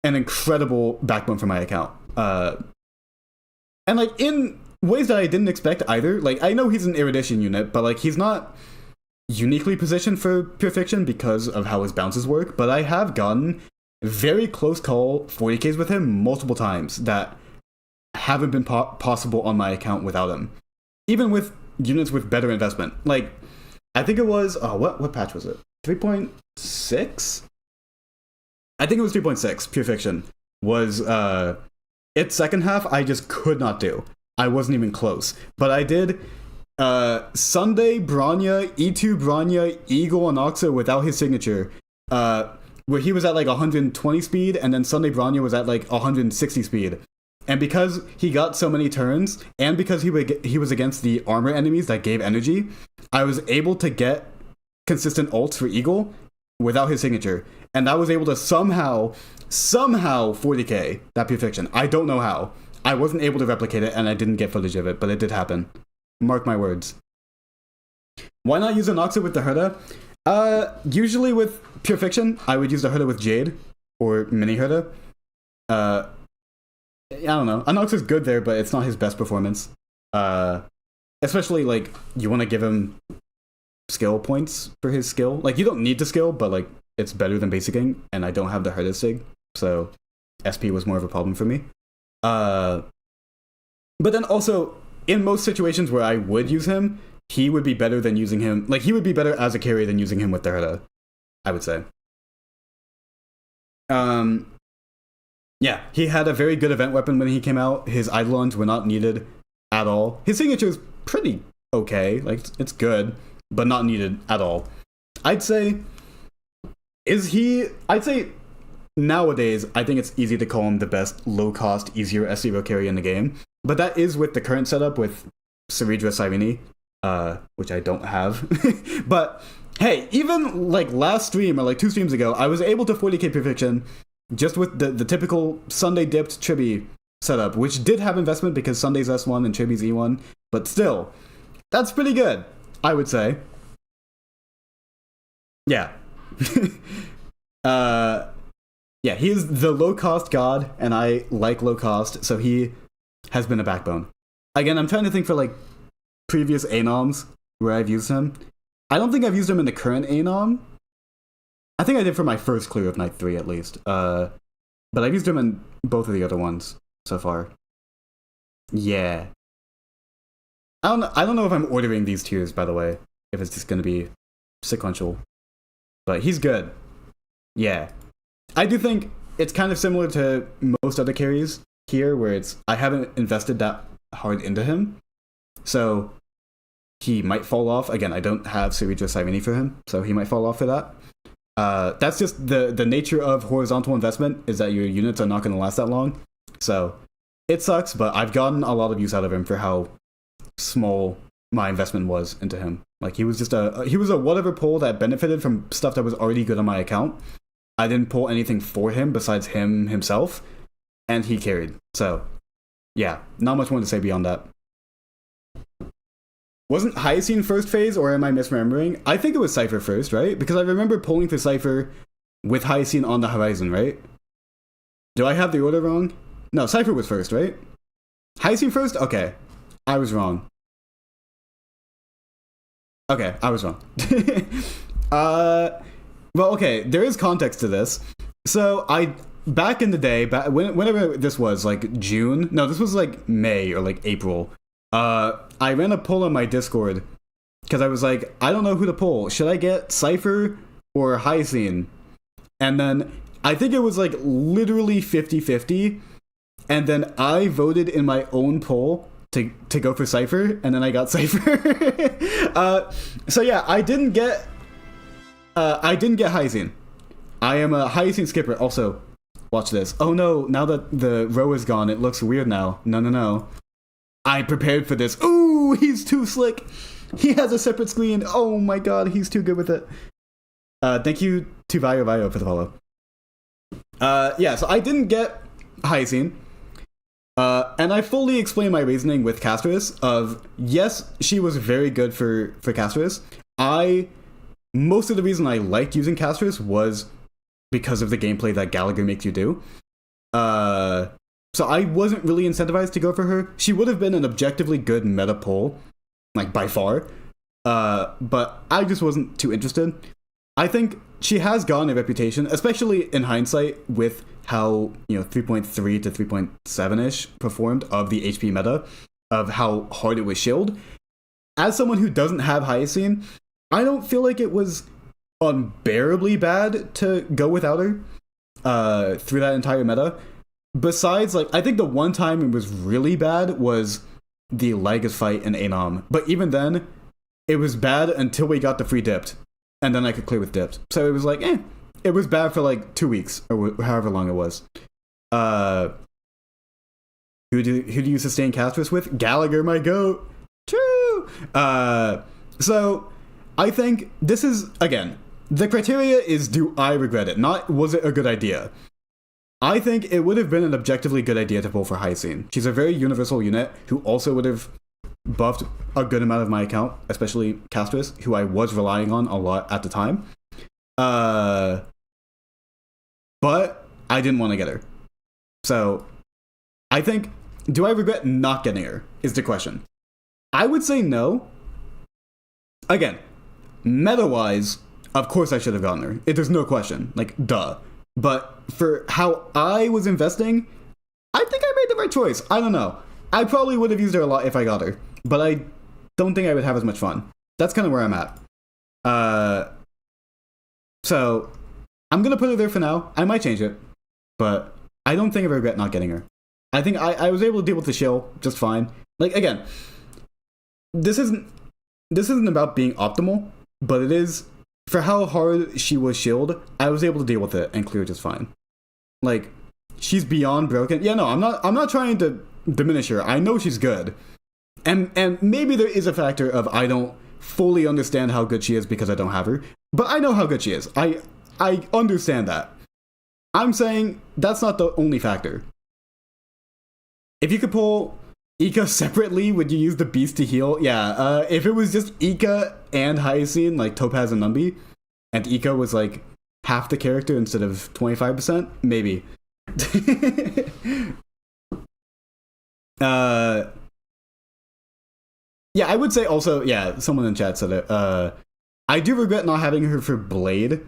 an incredible backbone for my account. And, like, in ways that I didn't expect either. Like, I know he's an Erudition unit, but, like, he's not uniquely positioned for Purification because of how his bounces work, but I have gotten very close call 40Ks with him multiple times that haven't been possible on my account without him. Even with units with better investment. Like, I think it was, what patch was it? 3.6? I think it was 3.6, Purification. Was, its second half, I just could not do. I wasn't even close. But I did Sunday Bronya, E2 Bronya, Eagle Anoxa without his signature, where he was at like 120 speed, and then Sunday Bronya was at like 160 speed. And because he got so many turns, and because he was against the armor enemies that gave energy, I was able to get consistent ults for Eagle without his signature. And I was able to somehow 40k that Purification. I don't know how. I wasn't able to replicate it, and I didn't get footage of it, but it did happen. Mark my words. Why not use Anoxa with the Herda? Usually with Purification, I would use the Herda with Jade, or Mini Herda. I don't know. Anoxa's good there, but it's not his best performance. Especially, like, you want to give him skill points for his skill. Like, you don't need the skill, but, like, it's better than basicing, and I don't have the Herda Sig, so SP was more of a problem for me. But then also, in most situations where I would use him, he would be better than using him. Like, he would be better as a carry than using him with the Herda, I would say. Yeah, he had a very good event weapon when he came out. His Eidolons were not needed at all. His signature is pretty okay. Like, it's good, but not needed at all. I'd say nowadays, I think it's easy to call him the best low-cost, easier S0 carry in the game. But that is with the current setup with Saridra Cyrene, which I don't have. But hey, even like last stream or like 2 streams ago, I was able to 40k Purification just with the typical Sunday dipped Chibi setup, which did have investment because Sunday's S1 and Chibi's E1. But still, that's pretty good, I would say. Yeah. Yeah, he is the low-cost god, and I like low-cost, so he has been a backbone. Again, I'm trying to think for, like, previous Anoms where I've used him. I don't think I've used him in the current Anom. I think I did for my first clear of Night 3, at least. But I've used him in both of the other ones so far. Yeah. I don't know if I'm ordering these tiers, by the way, if it's just going to be sequential. But he's good. Yeah. I do think it's kind of similar to most other carries here, where I haven't invested that hard into him. So he might fall off. Again, I don't have Saridra Cyrene for him, so he might fall off for that. That's just the nature of horizontal investment, is that your units are not going to last that long. So it sucks, but I've gotten a lot of use out of him for how small my investment was into him. Like, he was just he was a whatever pull that benefited from stuff that was already good on my account. I didn't pull anything for him besides himself, and he carried. So yeah, not much more to say beyond that. Wasn't Hyacine first phase, or am I misremembering? I think it was Cypher first, right? Because I remember pulling for Cypher with Hyacine on the horizon, right? Do I have the order wrong? No, Cypher was first, right? Hyacine first? Okay. I was wrong. Okay, I was wrong. Well, okay, there is context to this. So, back in the day, whenever this was, like, June? No, this was, like, May or, like, April. I ran a poll on my Discord because I was like, I don't know who to pull. Should I get Cypher or Hyacine? And then I think it was like literally 50-50. And then I voted in my own poll to go for Cypher, and then I got Cypher. So yeah, I didn't get Hyacine. I am a Hyacine skipper. Also, watch this. Oh no, now that the row is gone, it looks weird now. No. I prepared for this. Ooh, he's too slick. He has a separate screen. Oh my god, he's too good with it. Thank you to Vayo for the follow. Yeah, so I didn't get Hyacine. And I fully explained my reasoning with Castris of, yes, she was very good for Castris. Most of the reason I liked using Castris was because of the gameplay that Gallagher makes you do. So I wasn't really incentivized to go for her. She would have been an objectively good meta pull, like by far. But I just wasn't too interested. I think she has gotten a reputation, especially in hindsight, with how 3.3 to 3.7-ish performed of the HP meta, of how hard it was shilled. As someone who doesn't have Hyacine, I don't feel like it was unbearably bad to go without her through that entire meta. Besides, like, I think the one time it was really bad was the Lygus fight in Anom. But even then, it was bad until we got the free dipped. And then I could clear with dipped. So it was like, it was bad for like 2 weeks, or however long it was. Who do you sustain Castris with? Gallagher, my goat! True! So, I think this is, again, the criteria is, do I regret it? Not, was it a good idea? I think it would have been an objectively good idea to pull for Hyacine. She's a very universal unit who also would have buffed a good amount of my account, especially Castris, who I was relying on a lot at the time. But I didn't want to get her. So I think, do I regret not getting her is the question. I would say no. Again, meta-wise, of course I should have gotten her. There's no question. Like, duh. But for how I was investing, I think I made the right choice. I don't know. I probably would have used her a lot if I got her. But I don't think I would have as much fun. That's kind of where I'm at. So, I'm going to put her there for now. I might change it. But I don't think I regret not getting her. I think I was able to deal with the shill just fine. Like, again, this isn't about being optimal, but it is, for how hard she was shilled, I was able to deal with it and clear just fine. Like, she's beyond broken. Yeah, no, I'm not trying to diminish her. I know she's good. And maybe there is a factor of I don't fully understand how good she is because I don't have her, but I know how good she is. I understand that. I'm saying that's not the only factor. If you could pull Ika separately, would you use the beast to heal? Yeah, if it was just Ika and Hyacine, like Topaz and Numby, and Ika was like half the character instead of 25%, maybe. Yeah, I would say also, yeah, someone in chat said it. I do regret not having her for Blade,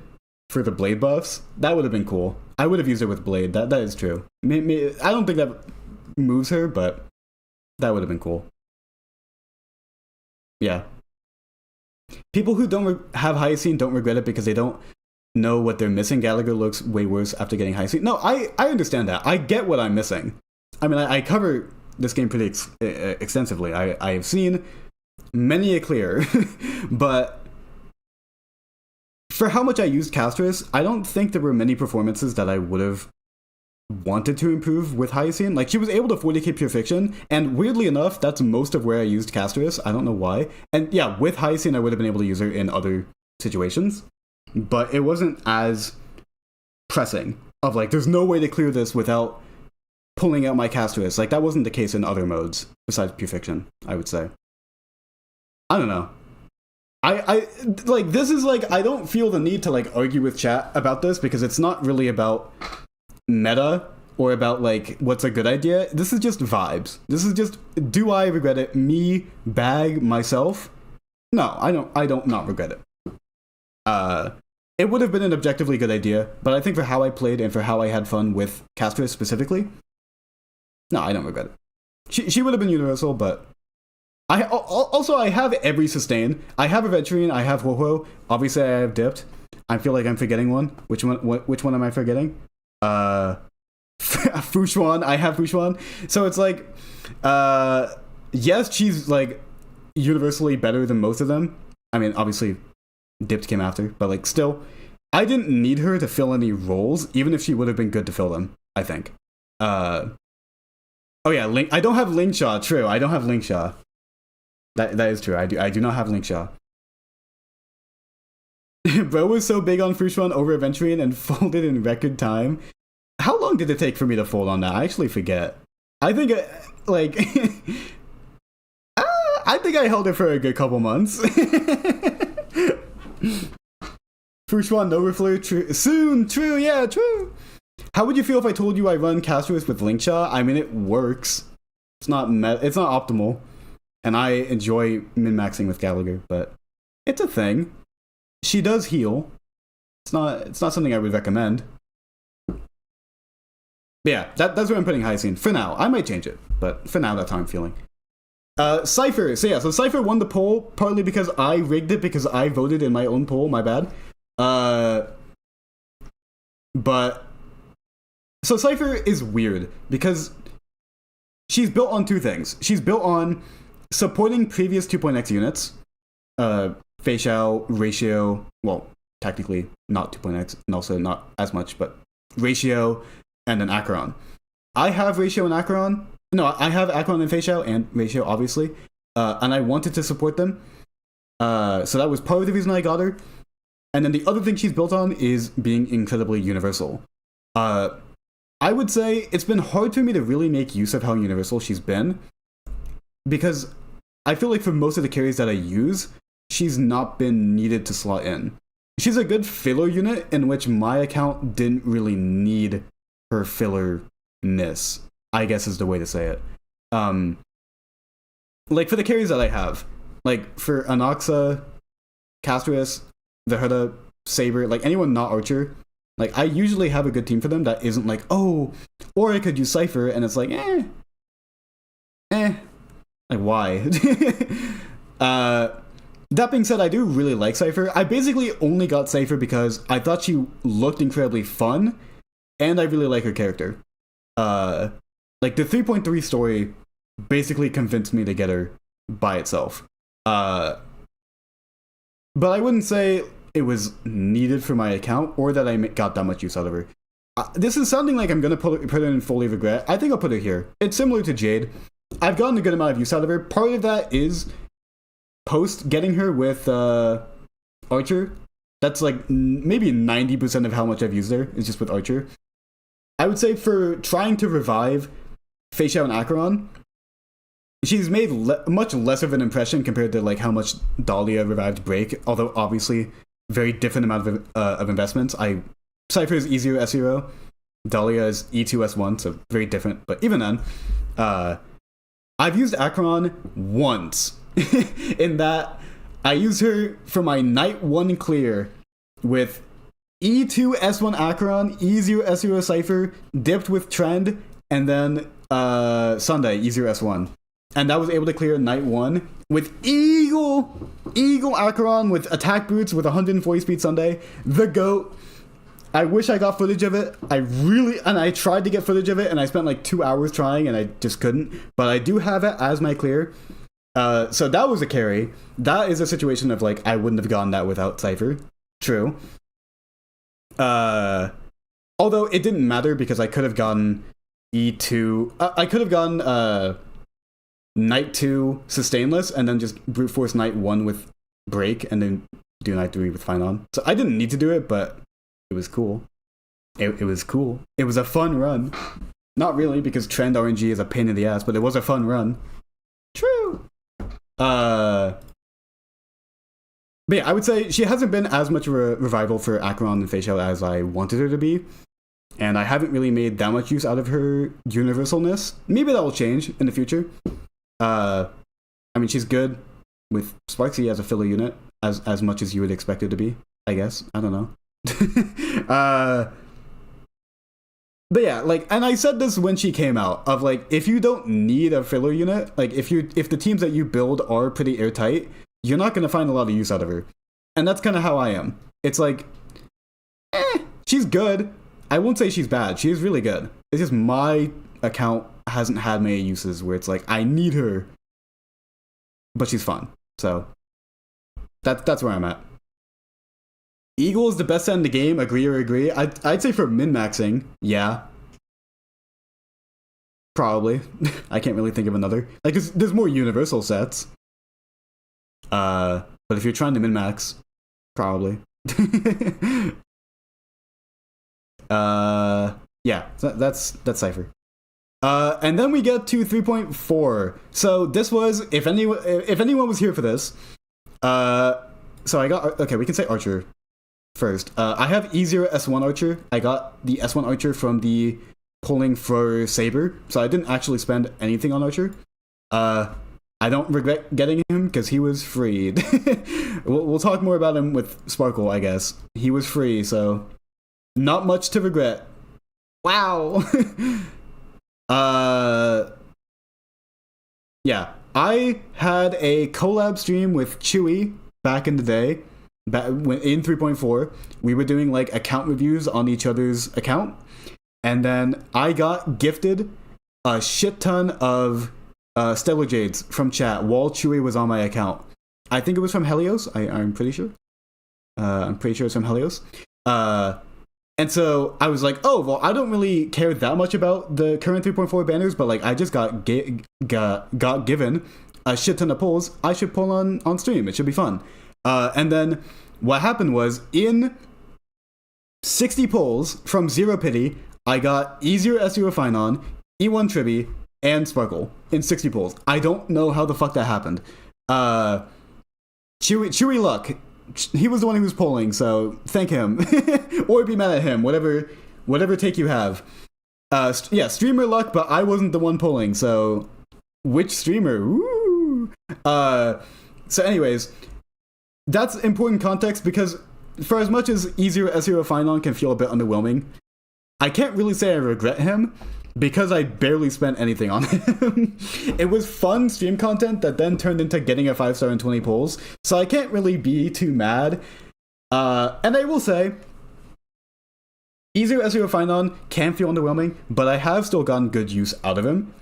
for the Blade buffs. That would have been cool. I would have used her with Blade. That is true. I don't think that moves her, but that would have been cool. Yeah. People who don't have Hyacine don't regret it because they don't know what they're missing. Gallagher looks way worse after getting Hyacine. No, I understand that. I get what I'm missing. I mean, I cover this game pretty extensively. I have seen many a clear, but for how much I used Castris, I don't think there were many performances that I would have wanted to improve with Hyacinth. Like, she was able to 40k Pure Fiction, and weirdly enough, that's most of where I used Castris. I don't know why. And yeah, with Hyacinth, I would have been able to use her in other situations, but it wasn't as pressing of like, there's no way to clear this without pulling out my Castris. Like, that wasn't the case in other modes besides Pure Fiction, I would say. I don't know. I like, this is like, I don't feel the need to like argue with chat about this because it's not really about meta or about like what's a good idea. This is just vibes. This is just, do I regret it? Me, Bag, myself? No, I don't not regret it. It would have been an objectively good idea, but I think for how I played and for how I had fun with Castris specifically, no, I don't regret it. She would have been universal, but I have every sustain. I have Aventurine, I have Ho-Ho, obviously I have Dipped. I feel like I'm forgetting one. Which one am I forgetting? Fushuan, I have Fushuan. So it's like, yes, she's like universally better than most of them. I mean, obviously Dipped came after, but like still, I didn't need her to fill any roles, even if she would have been good to fill them, I think. Oh yeah, I don't have Linkshaw, true. I don't have Linkshaw. That is true. I do not have Linkshaw. Bro was so big on Fushuan over Aventurine and folded in record time. How long did it take for me to fold on that? I actually forget. I think like I think I held it for a good couple months. Fushuan no refleur, true. Soon, true, yeah, true. How would you feel if I told you I run Castris with Linkshaw? I mean, it works. It's not optimal, and I enjoy min-maxing with Gallagher, but it's a thing. She does heal. It's not something I would recommend. But yeah, that's where I'm putting Hyacinth for now. I might change it, but for now, that's how I'm feeling. Cypher. So yeah, so Cypher won the poll partly because I rigged it because I voted in my own poll. My bad. But so Cypher is weird because she's built on two things. She's built on supporting previous 2.x units, Facial, Ratio, well, technically not 2.x, and also not as much, but Ratio and then Acheron. I have Ratio and Acheron. No, I have Acheron and Facial and Ratio, obviously, and I wanted to support them. So that was part of the reason I got her. And then the other thing she's built on is being incredibly universal. I would say it's been hard for me to really make use of how universal she's been, because I feel like for most of the carries that I use, she's not been needed to slot in. She's a good filler unit in which my account didn't really need her fillerness, I guess is the way to say it. Like for the carries that I have, like for Anoxa, Castris, the Herda, Saber, like anyone not Archer, like I usually have a good team for them that isn't like, oh, or I could use Cypher, and it's like, like why? That being said, I do really like Cypher. I basically only got Cypher because I thought she looked incredibly fun, and I really like her character. Like the 3.3 story basically convinced me to get her by itself. But I wouldn't say it was needed for my account or that I got that much use out of her. This is sounding like I'm going to put her in fully regret. I think I'll put her here. It's similar to Jade. I've gotten a good amount of use out of her. Part of that is post getting her with Archer. That's like maybe 90% of how much I've used her is just with Archer. I would say for trying to revive Facial and Acheron, she's made much less of an impression compared to like how much Dahlia revived Break, although obviously very different amount of investments. Cypher is E0 S0, Dahlia is E2 S1, so very different. But even then, I've used Acheron once in that I used her for my night 1 clear with E2 S1 Acheron, E0 S0 Cypher, dipped with Trend, and then Sunday E0 S1. And that was able to clear night 1 with Eagle Acheron with attack boots with 140 speed Sunday. The GOAT. I wish I got footage of it. I tried to get footage of it, and I spent like 2 hours trying, and I just couldn't. But I do have it as my clear. So that was a carry. That is a situation of like, I wouldn't have gotten that without Cypher. True. Although it didn't matter because I could have gotten E2. I could have gotten Knight 2 sustainless and then just brute force Knight 1 with break and then do Knight 3 with Fine On. So I didn't need to do it, but it was cool. It was cool. It was a fun run. Not really, because trend RNG is a pain in the ass, but it was a fun run. True. But yeah, I would say she hasn't been as much of a revival for Acheron and Facial as I wanted her to be. And I haven't really made that much use out of her universalness. Maybe that will change in the future. I mean, she's good with Sparksy as a filler unit, as much as you would expect it to be, I guess. I don't know. But yeah, like, and I said this when she came out, of like, if you don't need a filler unit, like, if the teams that you build are pretty airtight, you're not going to find a lot of use out of her. And that's kind of how I am. It's like, she's good. I won't say she's bad. She is really good. It's just my account hasn't had many uses where it's like, I need her, but she's fun. So, that's where I'm at. Eagle is the best set in the game, agree or agree? I'd say for min-maxing, yeah. Probably. I can't really think of another. Like, there's more universal sets. But if you're trying to min-max, probably. Yeah, that's Cypher. And then we get to 3.4. So this was, if anyone was here for this, so I got, okay, we can say Archer first. I have E0 S1 Archer. I got the S1 Archer from the pulling for Saber, so I didn't actually spend anything on Archer. I don't regret getting him because he was free. We'll talk more about him with Sparkle, I guess. He was free, so not much to regret. Wow. Yeah, I had a collab stream with Chewy back in the day. In 3.4, we were doing like account reviews on each other's account, and then I got gifted a shit ton of Stellar Jades from chat while Chewy was on my account. I think it was from Helios. I'm pretty sure. I'm pretty sure it's from Helios. And so I was like, oh, well, I don't really care that much about the current 3.4 banners, but like I just got given a shit ton of pulls. I should pull on stream. It should be fun. And then what happened was, in 60 pulls from Zero Pity, I got E0 S0 Fine On, E1 Triby, and Sparkle in 60 pulls. I don't know how the fuck that happened. Chewy Luck. He was the one who was polling, so thank him. Or be mad at him, whatever take you have. Yeah, streamer luck, but I wasn't the one polling, so which streamer? Woo! So anyways, that's important context because for as much as E0 S0 Fine On can feel a bit underwhelming, I can't really say I regret him because I barely spent anything on him. It was fun stream content that then turned into getting a 5-star and 20 polls, so I can't really be too mad. And I will say, E0 S0 Fine On can feel underwhelming, but I have still gotten good use out of him.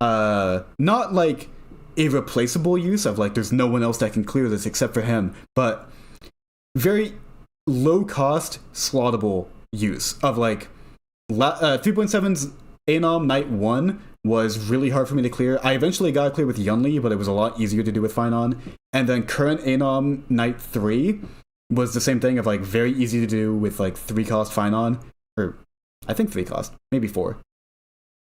Not like irreplaceable use of like there's no one else that can clear this except for him, but very low cost slottable use of like 3.7's Anom Knight 1 was really hard for me to clear. I eventually got it clear with Yunli, but it was a lot easier to do with Fine On. And then current Anom Knight 3 was the same thing of like very easy to do with like 3 cost Fine On, or I think 3 cost, maybe 4.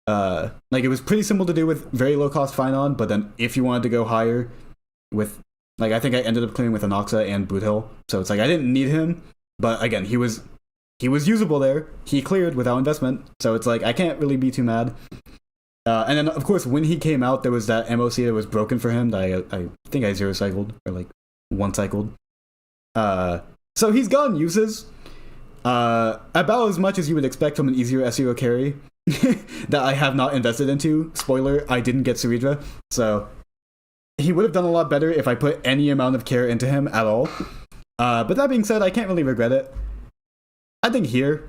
Like it was pretty simple to do with very low cost Fine On, but then if you wanted to go higher with, like I think I ended up clearing with Anoxa and Boothill, so it's like I didn't need him, but again he was usable there. He cleared without investment, so it's like I can't really be too mad. And then of course when he came out, there was that MOC that was broken for him that I think I 0 cycled or like 1 cycled. So he's gotten uses about as much as you would expect from an E0 S0 carry that I have not invested into. Spoiler, I didn't get Suridra, so he would have done a lot better if I put any amount of care into him at all. But that being said, I can't really regret it. I think here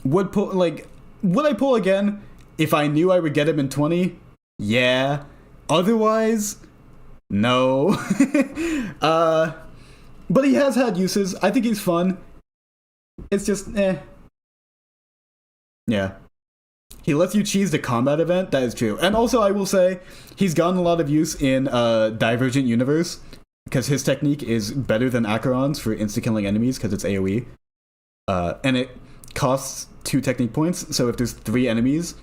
would I pull again if I knew I would get him in 20? Yeah. Otherwise, no. But he has had uses. I think he's fun. It's just, eh. Yeah. He lets you cheese the combat event, that is true. And also, I will say, he's gotten a lot of use in Divergent Universe, because his technique is better than Acheron's for insta-killing enemies, because it's AoE. And it costs 2 technique points, so if there's 3 enemies,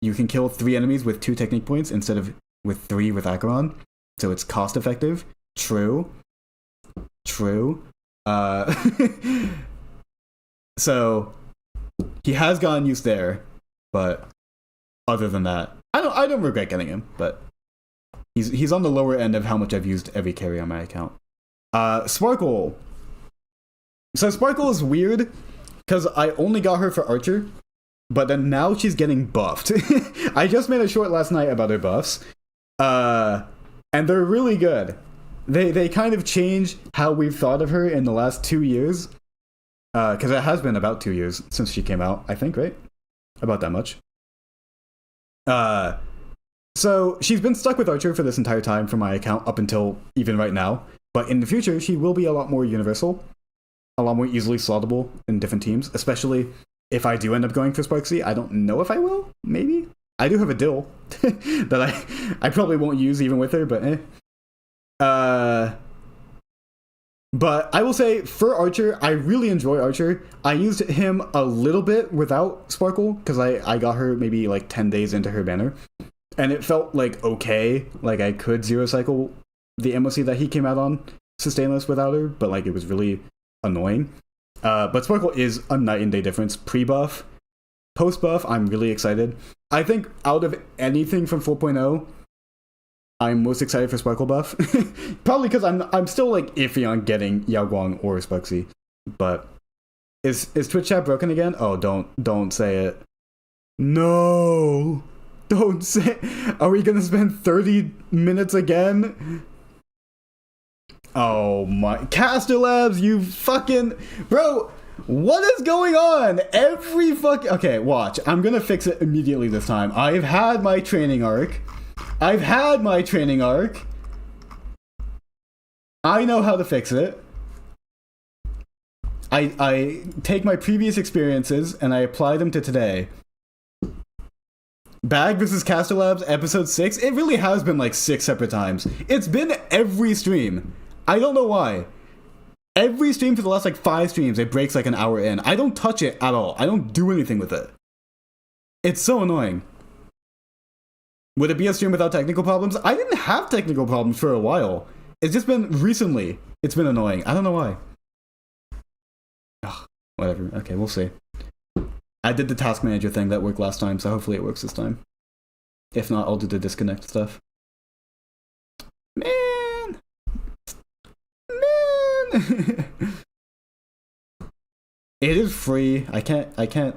you can kill 3 enemies with 2 technique points instead of with 3 with Acheron. So it's cost effective. True. So he has gotten used there, but other than that, I don't regret getting him, but he's on the lower end of how much I've used every carry on my account. Sparkle. So Sparkle is weird because I only got her for Archer, but then now she's getting buffed. I just made a short last night about her buffs, and they're really good. They kind of change how we've thought of her in the last 2 years, because it has been about 2 years since she came out, I think, right? About that much. So she's been stuck with Archer for this entire time for my account up until even right now, but in the future she will be a lot more universal, a lot more easily slottable in different teams, especially if I do end up going for Sparksy. I don't know if I will, maybe. I do have a Dill that I probably won't use even with her, but eh. But I will say, for Archer, I really enjoy Archer. I used him a little bit without Sparkle, because I got her maybe like 10 days into her banner. And it felt like okay, like I could zero cycle the MOC that he came out on sustainless without her, but like it was really annoying. But Sparkle is a night and day difference. Pre-buff, post-buff, I'm really excited. I think out of anything from 4.0, I'm most excited for Sparkle buff. Probably because I'm still like iffy on getting Yao Guang or Sparksy. But is Twitch chat broken again? Oh, don't say it. No, don't say. Are we gonna spend 30 minutes again? Oh my, Caster Labs, you fucking bro. What is going on? Every fucking okay. Watch, I'm gonna fix it immediately this time. I've had my training arc. I know how to fix it. I take my previous experiences and I apply them to today. Bag vs. Caster Labs episode 6. It really has been like 6 separate times. It's been every stream. I don't know why. Every stream for the last like 5 streams, it breaks like an hour in. I don't touch it at all. I don't do anything with it. It's so annoying. Would it be a stream without technical problems? I didn't have technical problems for a while. It's just been recently. It's been annoying. I don't know why. Ugh, whatever. Okay, we'll see. I did the task manager thing that worked last time, so hopefully it works this time. If not, I'll do the disconnect stuff. Man! It is free. I can't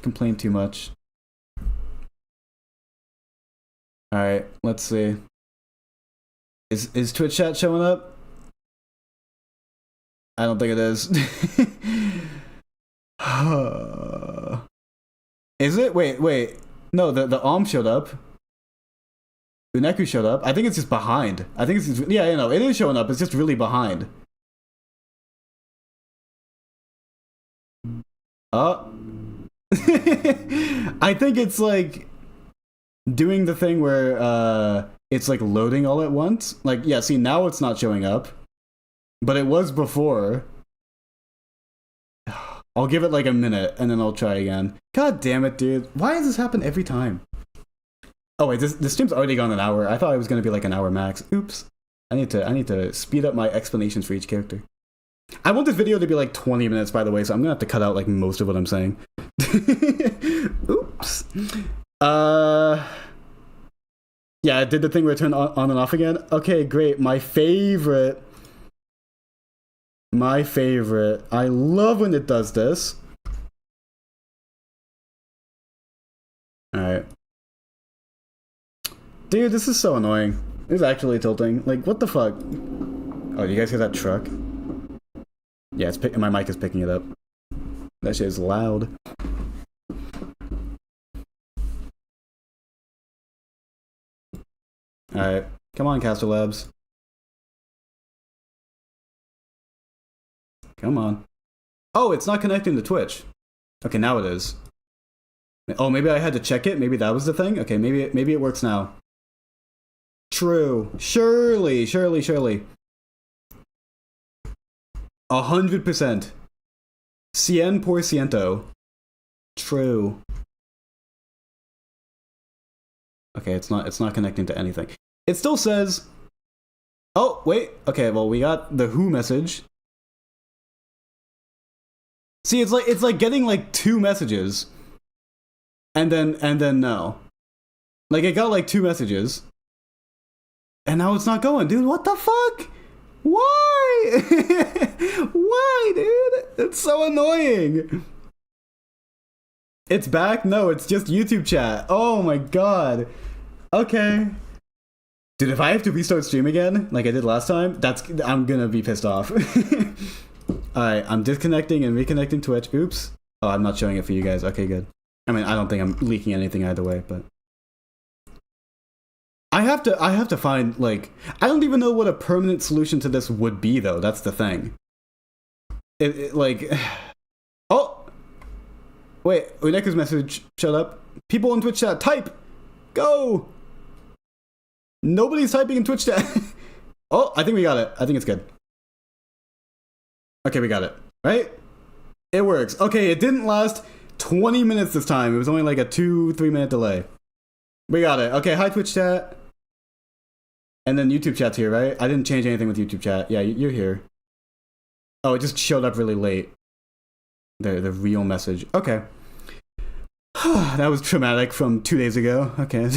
complain too much. Alright, let's see. Is Twitch chat showing up? I don't think it is. Is it? Wait. No, the Om showed up. Uneku showed up. I think it's just behind. I think it's just, yeah, you know, it is showing up. It's just really behind. I think it's like doing the thing where it's like loading all at once. Like, yeah, see, now it's not showing up, but it was before. I'll give it like a minute and then I'll try again. God damn it, dude. Why does this happen every time? Oh wait, this stream's already gone an hour. I thought it was gonna be like an hour max. Oops. I need to speed up my explanations for each character. I want this video to be like 20 minutes, by the way, so I'm gonna have to cut out like most of what I'm saying. Oops. Yeah, I did the thing where it turned on and off again. Okay, great. My favorite. I love when it does this. Alright. Dude, this is so annoying. It's actually tilting. Like, what the fuck? Oh, you guys hear that truck? Yeah, my mic is picking it up. That shit is loud. Alright. Come on, Caster Labs. Come on. Oh, it's not connecting to Twitch. Okay, now it is. Oh, maybe I had to check it. Maybe that was the thing. Okay, maybe it works now. True. Surely. 100%. Cien por ciento. True. Okay, it's not connecting to anything. It still says. Oh, wait. Okay, well, we got the who message. See, it's like getting like 2 messages. And then no. Like, it got like 2 messages. And now it's not going, dude. What the fuck? Why? Why, dude? It's so annoying. It's back? No, it's just YouTube chat. Oh my god. Okay. Dude, if I have to restart stream again, like I did last time, I'm gonna be pissed off. Alright, I'm disconnecting and reconnecting Twitch. Oops. Oh, I'm not showing it for you guys. Okay, good. I mean, I don't think I'm leaking anything either way, but I have to find, like, I don't even know what a permanent solution to this would be, though. That's the thing. Like, oh, wait, Uneku's message shut up. People in Twitch chat, type, go. Nobody's typing in Twitch chat. Oh, I think we got it. I think it's good. Okay, we got it. Right? It works. Okay, it didn't last 20 minutes this time. It was only like a 2-3 minute delay. We got it. Okay, hi Twitch chat. And then YouTube chat's here, right? I didn't change anything with YouTube chat. Yeah, you're here. Oh, it just showed up really late. The real message. Okay. That was traumatic from 2 days ago. Okay.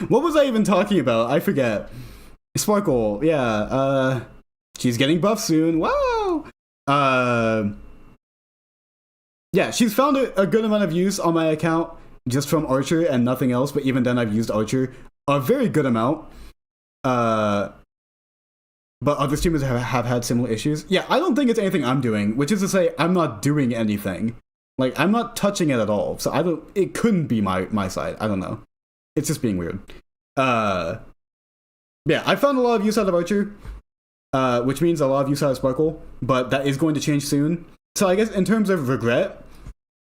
What was I even talking about? I forget. Sparkle. Yeah. She's getting buffed soon. Wow. Yeah, she's found a good amount of use on my account just from Archer and nothing else, but even then I've used Archer a very good amount. But other streamers have had similar issues. Yeah, I don't think it's anything I'm doing, which is to say I'm not doing anything. Like, I'm not touching it at all, so it couldn't be my side. I don't know. It's just being weird. Yeah, I found a lot of use out of Archer, which means a lot of use out of Sparkle, but that is going to change soon. So I guess in terms of regret,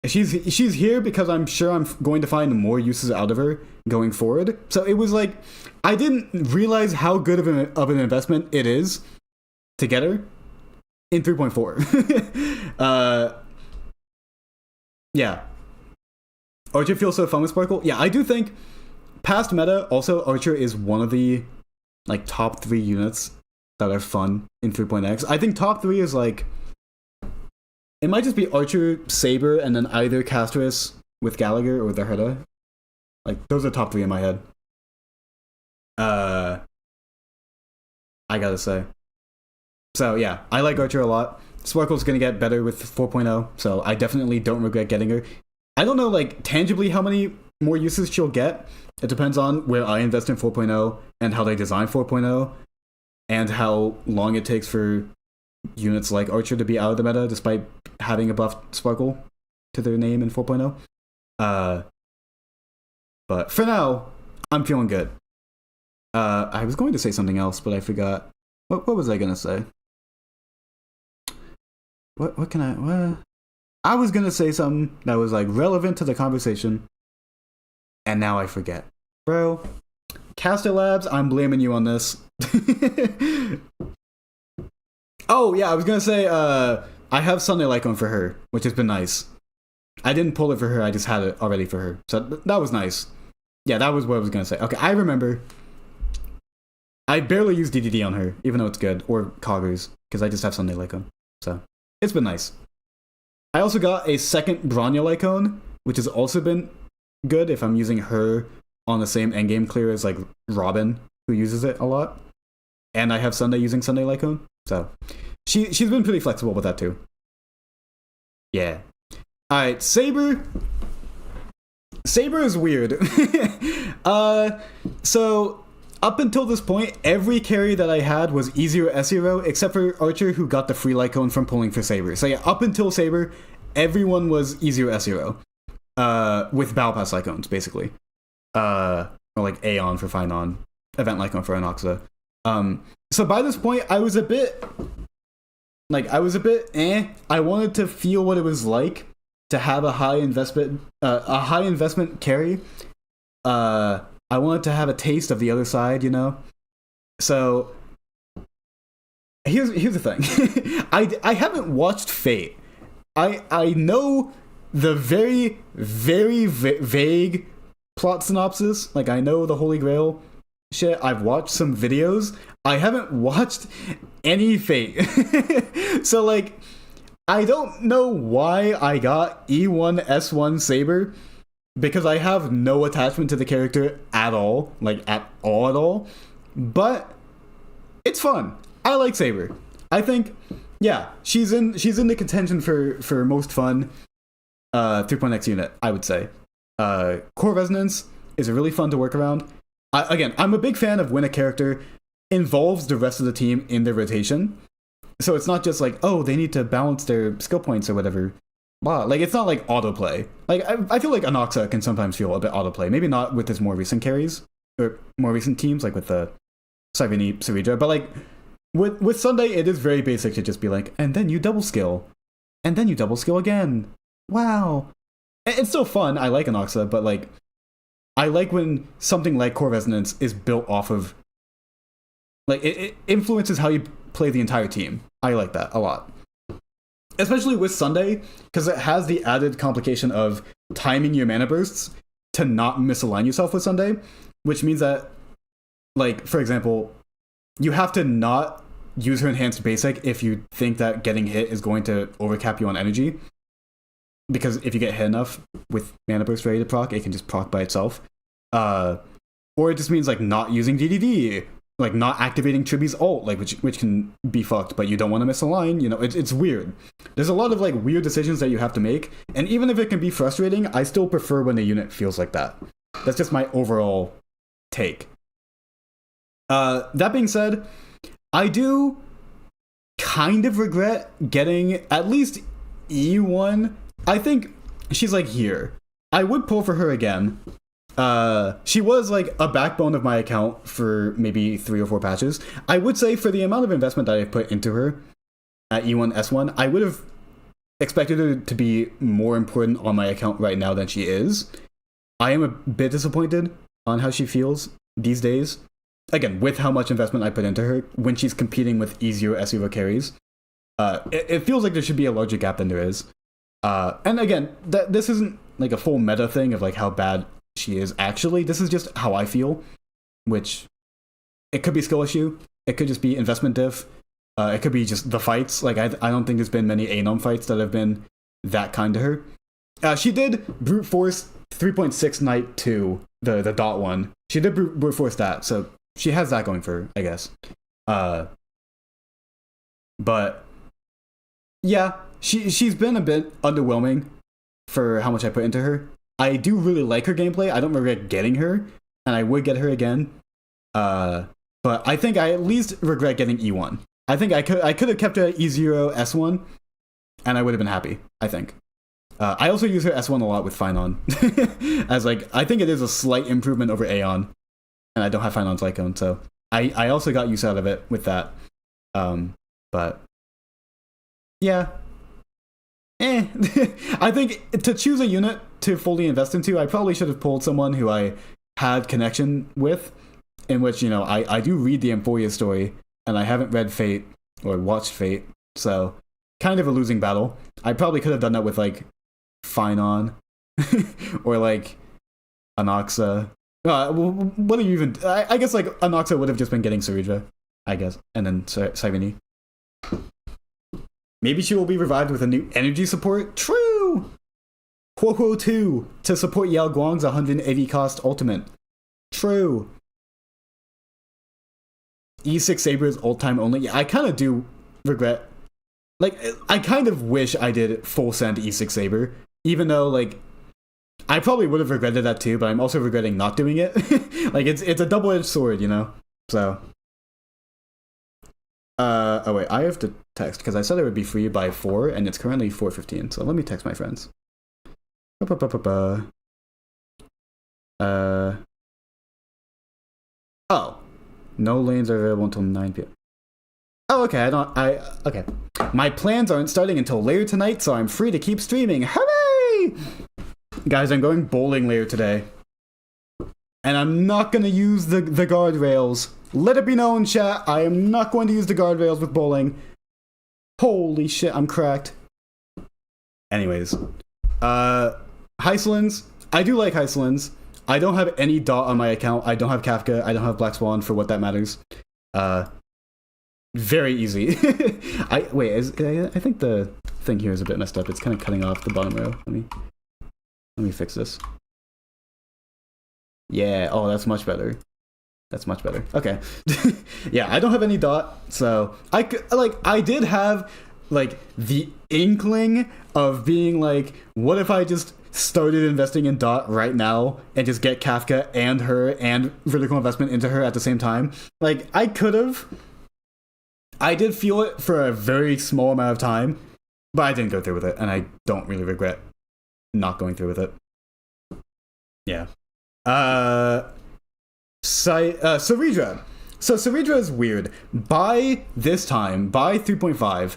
she's here because I'm sure I'm going to find more uses out of her going forward. So it was like, I didn't realize how good of an investment it is to get her in 3.4. Yeah. Archer feels so fun with Sparkle. Yeah, I do think past meta, also Archer is one of the like top 3 units that are fun in 3.x. I think top 3 is like, it might just be Archer, Saber, and then either Castris with Gallagher or the Herda. Like, those are top 3 in my head. I gotta say. So yeah, I like Archer a lot. Sparkle's gonna get better with 4.0, so I definitely don't regret getting her. I don't know, like, tangibly how many more uses she'll get. It depends on where I invest in 4.0 and how they design 4.0 and how long it takes for units like Archer to be out of the meta despite having a buffed Sparkle to their name in 4.0. But for now, I'm feeling good. I was going to say something else, but I forgot. What was I gonna say? What can I... I was gonna say something that was like relevant to the conversation, and now I forget. Bro, Caster Labs, I'm blaming you on this. Oh yeah, I was gonna say I have Sunday Lycone for her, which has been nice. I didn't pull it for her, I just had it already for her, so that was nice. Yeah, that was what I was gonna say. Okay, I remember. I barely use DDD on her, even though it's good, or Coggers, because I just have Sunday Lycone. So it's been nice. I also got a second Bronya Lycone, which has also been good if I'm using her on the same endgame clear as like Robin, who uses it a lot. And I have Sunday using Sunday Lycone, so she's been pretty flexible with that too. Yeah. Alright, Saber. Saber is weird. So up until this point, every carry that I had was easier S0, except for Archer, who got the free Lycone from pulling for Saber. So yeah, up until Saber, everyone was easier S0. With Battle Pass Lycones, basically. Or like Aeon for Finon, Event Lycone for Anoxa. So by this point, I was a bit Like I was a bit I wanted to feel what it was like to have a high investment carry. I wanted to have a taste of the other side, you know. So here's the thing. I haven't watched Fate. I know the very vague plot synopsis. Like I know the Holy Grail shit. I've watched some videos. I haven't watched any Fate. So like I don't know why I got E1S1 Saber because I have no attachment to the character at all, like at all. But it's fun. I like Saber. I think, yeah, she's in the contention for most fun 3.x unit. I would say. Core Resonance is really fun to work around. Again, I'm a big fan of when a character involves the rest of the team in their rotation. So it's not just like, oh, they need to balance their skill points or whatever. Wow, like it's not like autoplay. Like I feel like Anoxa can sometimes feel a bit autoplay. Maybe not with his more recent carries or more recent teams, like with the Saivini, Sarija. But like with Sunday, it is very basic to just be like, and then you double skill, and then you double skill again. Wow, it's still fun. I like Anoxa, but like I like when something like Core Resonance is built off of like it influences how you play the entire team. I like that a lot. Especially with Sunday, because it has the added complication of timing your mana bursts to not misalign yourself with Sunday, which means that, like, for example, you have to not use her enhanced basic if you think that getting hit is going to overcap you on energy. Because if you get hit enough with mana burst ready to proc, it can just proc by itself. Or it just means, like, not using DDD, like not activating Triby's ult, like which can be fucked, but you don't want to misalign. You know, it's weird. There's a lot of like weird decisions that you have to make, and even if it can be frustrating, I still prefer when the unit feels like that. That's just my overall take. That being said, I do kind of regret getting at least E1. I think she's like here. I would pull for her again. She was like a backbone of my account for maybe 3 or 4 patches. I would say for the amount of investment that I put into her at E1S1, I would have expected her to be more important on my account right now than she is. I am a bit disappointed on how she feels these days. Again, with how much investment I put into her when she's competing with E0 S0 carries. It feels like there should be a larger gap than there is. And again, this isn't like a full meta thing of like how bad she is actually. This is just how I feel, which it could be skill issue, it could just be investment diff, it could be just the fights. Like I don't think there's been many Anom fights that have been that kind to her. She did brute force 3.6 Knight 2, the dot one. She did brute force that, so she has that going for her, I guess. But yeah, she's been a bit underwhelming for how much I put into her. I do really like her gameplay. I don't regret getting her, and I would get her again. But I think I at least regret getting E1. I think I could have kept her at E0 S1, and I would have been happy, I think. I also use her S1 a lot with Finon. As like, I think it is a slight improvement over Aeon, and I don't have Finon's Lycone, so I also got use out of it with that. But yeah. I think to choose a unit to fully invest into, I probably should have pulled someone who I had connection with, in which, you know, I do read the Euphoria story, and I haven't read Fate or watched Fate, so kind of a losing battle. I probably could have done that with like Finon or like Anoxa. What do you even? I guess like Anoxa would have just been getting Sarija, I guess, and then Saivini. Maybe she will be revived with a new energy support. True! Huohuo 2 to support Yao Guang's 180 cost ultimate. True. E6 Saber is old time only. Yeah, I kind of do regret. Like, I kind of wish I did full send E6 Saber. Even though, like, I probably would have regretted that too, but I'm also regretting not doing it. Like, it's a double-edged sword, you know? So. Oh wait, I have to text because I said it would be free by 4 and it's currently 4:15. So let me text my friends. Oh, no lanes are available until 9 p.m. Oh, okay. Okay. My plans aren't starting until later tonight, so I'm free to keep streaming. Hooray! Guys, I'm going bowling later today. And I'm not going to use the guardrails. Let it be known, chat, I am not going to use the guardrails with bowling. Holy shit, I'm cracked. Anyways. Heislands. I do like Heislands. I don't have any dot on my account. I don't have Kafka. I don't have Black Swan for what that matters. Very easy. I think the thing here is a bit messed up. It's kind of cutting off the bottom row. Let me fix this. Yeah, oh, that's much better. That's much better. Okay. Yeah, I don't have any dot, so I did have like the inkling of being like, what if I just started investing in dot right now and just get Kafka and her and vertical investment into her at the same time? Like, I could have. I did feel it for a very small amount of time, but I didn't go through with it, and I don't really regret not going through with it. Yeah. Saridra. So Saridra is weird. By this time, by 3.5,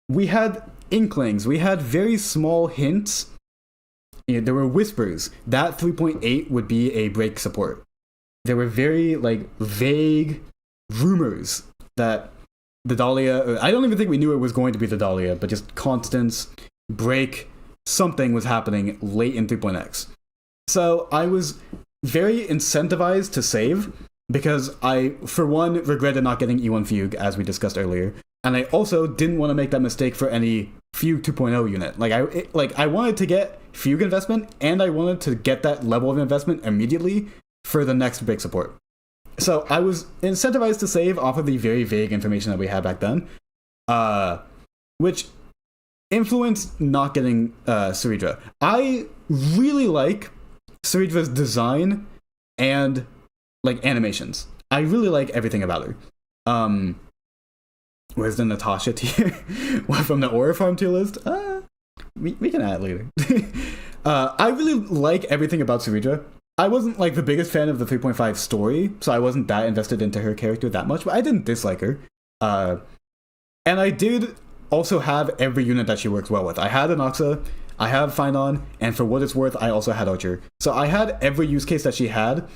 we had inklings. We had very small hints. There were whispers that 3.8 would be a break support. There were very vague rumors that the Dahlia, I don't even think we knew it was going to be the Dahlia, but just Constance, break, something was happening late in 3.x. So I was very incentivized to save because I, for one, regretted not getting E1 Fugue, as we discussed earlier, and I also didn't want to make that mistake for any Fugue 2.0 unit. I wanted to get Fugue investment, and I wanted to get that level of investment immediately for the next break support. So I was incentivized to save off of the very vague information that we had back then, which influenced not getting Saridra. I really like Saridra's design and animations. I really like everything about her. Where's the Natasha tier? From the Aura Farm tier list? We can add it later. I really like everything about Saridra. I wasn't the biggest fan of the 3.5 story, so I wasn't that invested into her character that much, but I didn't dislike her. And I did also have every unit that she works well with. I had Inoxa, I have Finon, and for what it's worth, I also had Archer. So I had every use case that she had,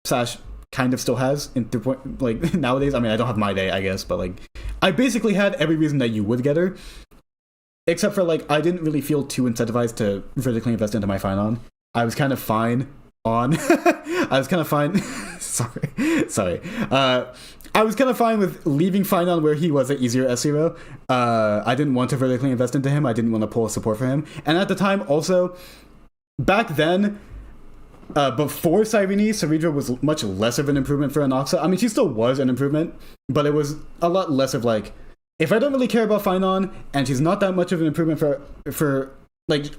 / kind of still has in nowadays. I mean, I don't have My Day, I guess, but I basically had every reason that you would get her, except for I didn't really feel too incentivized to vertically invest into my Finon. I was kind of fine on. I was kind of fine. Sorry. I was kind of fine with leaving Finon where he was an easier S0. I didn't want to vertically invest into him. I didn't want to pull support for him. And at the time, also, back then, before Cyrene, Saridra was much less of an improvement for Inoxa. I mean, she still was an improvement, but it was a lot less of if I don't really care about Finon, and she's not that much of an improvement for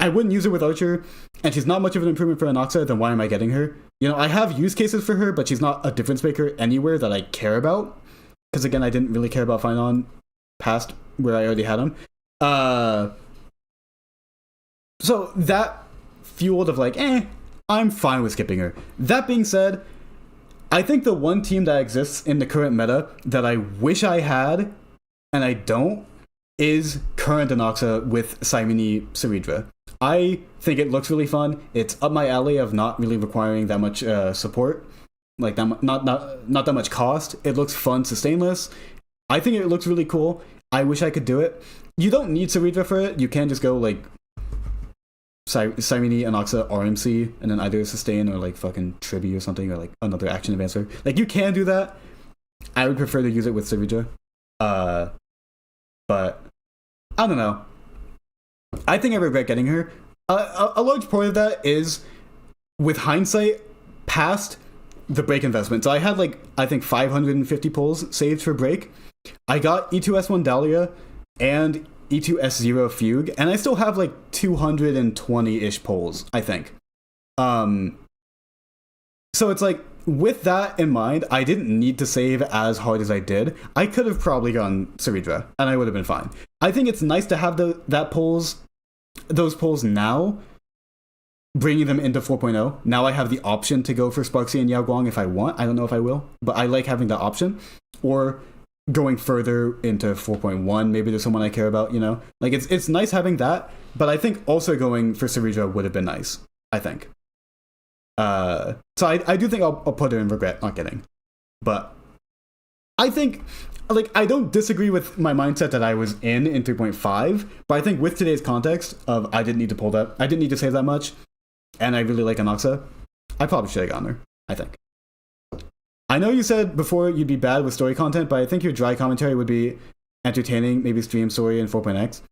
I wouldn't use her with Archer, and she's not much of an improvement for Inoxa, then why am I getting her? I have use cases for her, but she's not a difference maker anywhere that I care about. Because again, I didn't really care about Finon past where I already had him. So that fueled of I'm fine with skipping her. That being said, I think the one team that exists in the current meta that I wish I had, and I don't, is current Inoxa with Cyrene Saridra. I think it looks really fun. It's up my alley of not really requiring that much support, not that much cost. It looks fun, sustainless. I think it looks really cool. I wish I could do it. You don't need Saridra for it. You can just go Cyrene, Inoxa, RMC, and then either sustain or fucking Tribi or something, or another action advancer. You can do that. I would prefer to use it with Saridra. But I don't know. I think I regret getting her. A large part of that is, with hindsight, past the break investment. So I had I think 550 pulls saved for break. I got E2S1 Dahlia and E2S0 Fugue, and I still have 220-ish pulls, I think. So it's with that in mind, I didn't need to save as hard as I did. I could have probably gone Saridra, and I would have been fine. I think it's nice to have those pulls now, bringing them into 4.0. Now I have the option to go for Sparksy and Yao Guang if I want. I don't know if I will, but I like having that option. Or going further into 4.1, maybe there's someone I care about, you know? Like, it's nice having that, but I think also going for Saridra would have been nice, I think. So I do think I'll put her in regret not getting. But I think, like, I don't disagree with my mindset that I was in 3.5, but I think with today's context of I didn't need to save that much, and I really like Anoxa, I probably should have gotten her, I think. I know you said before you'd be bad with story content, but I think your dry commentary would be entertaining, maybe stream story in 4.x.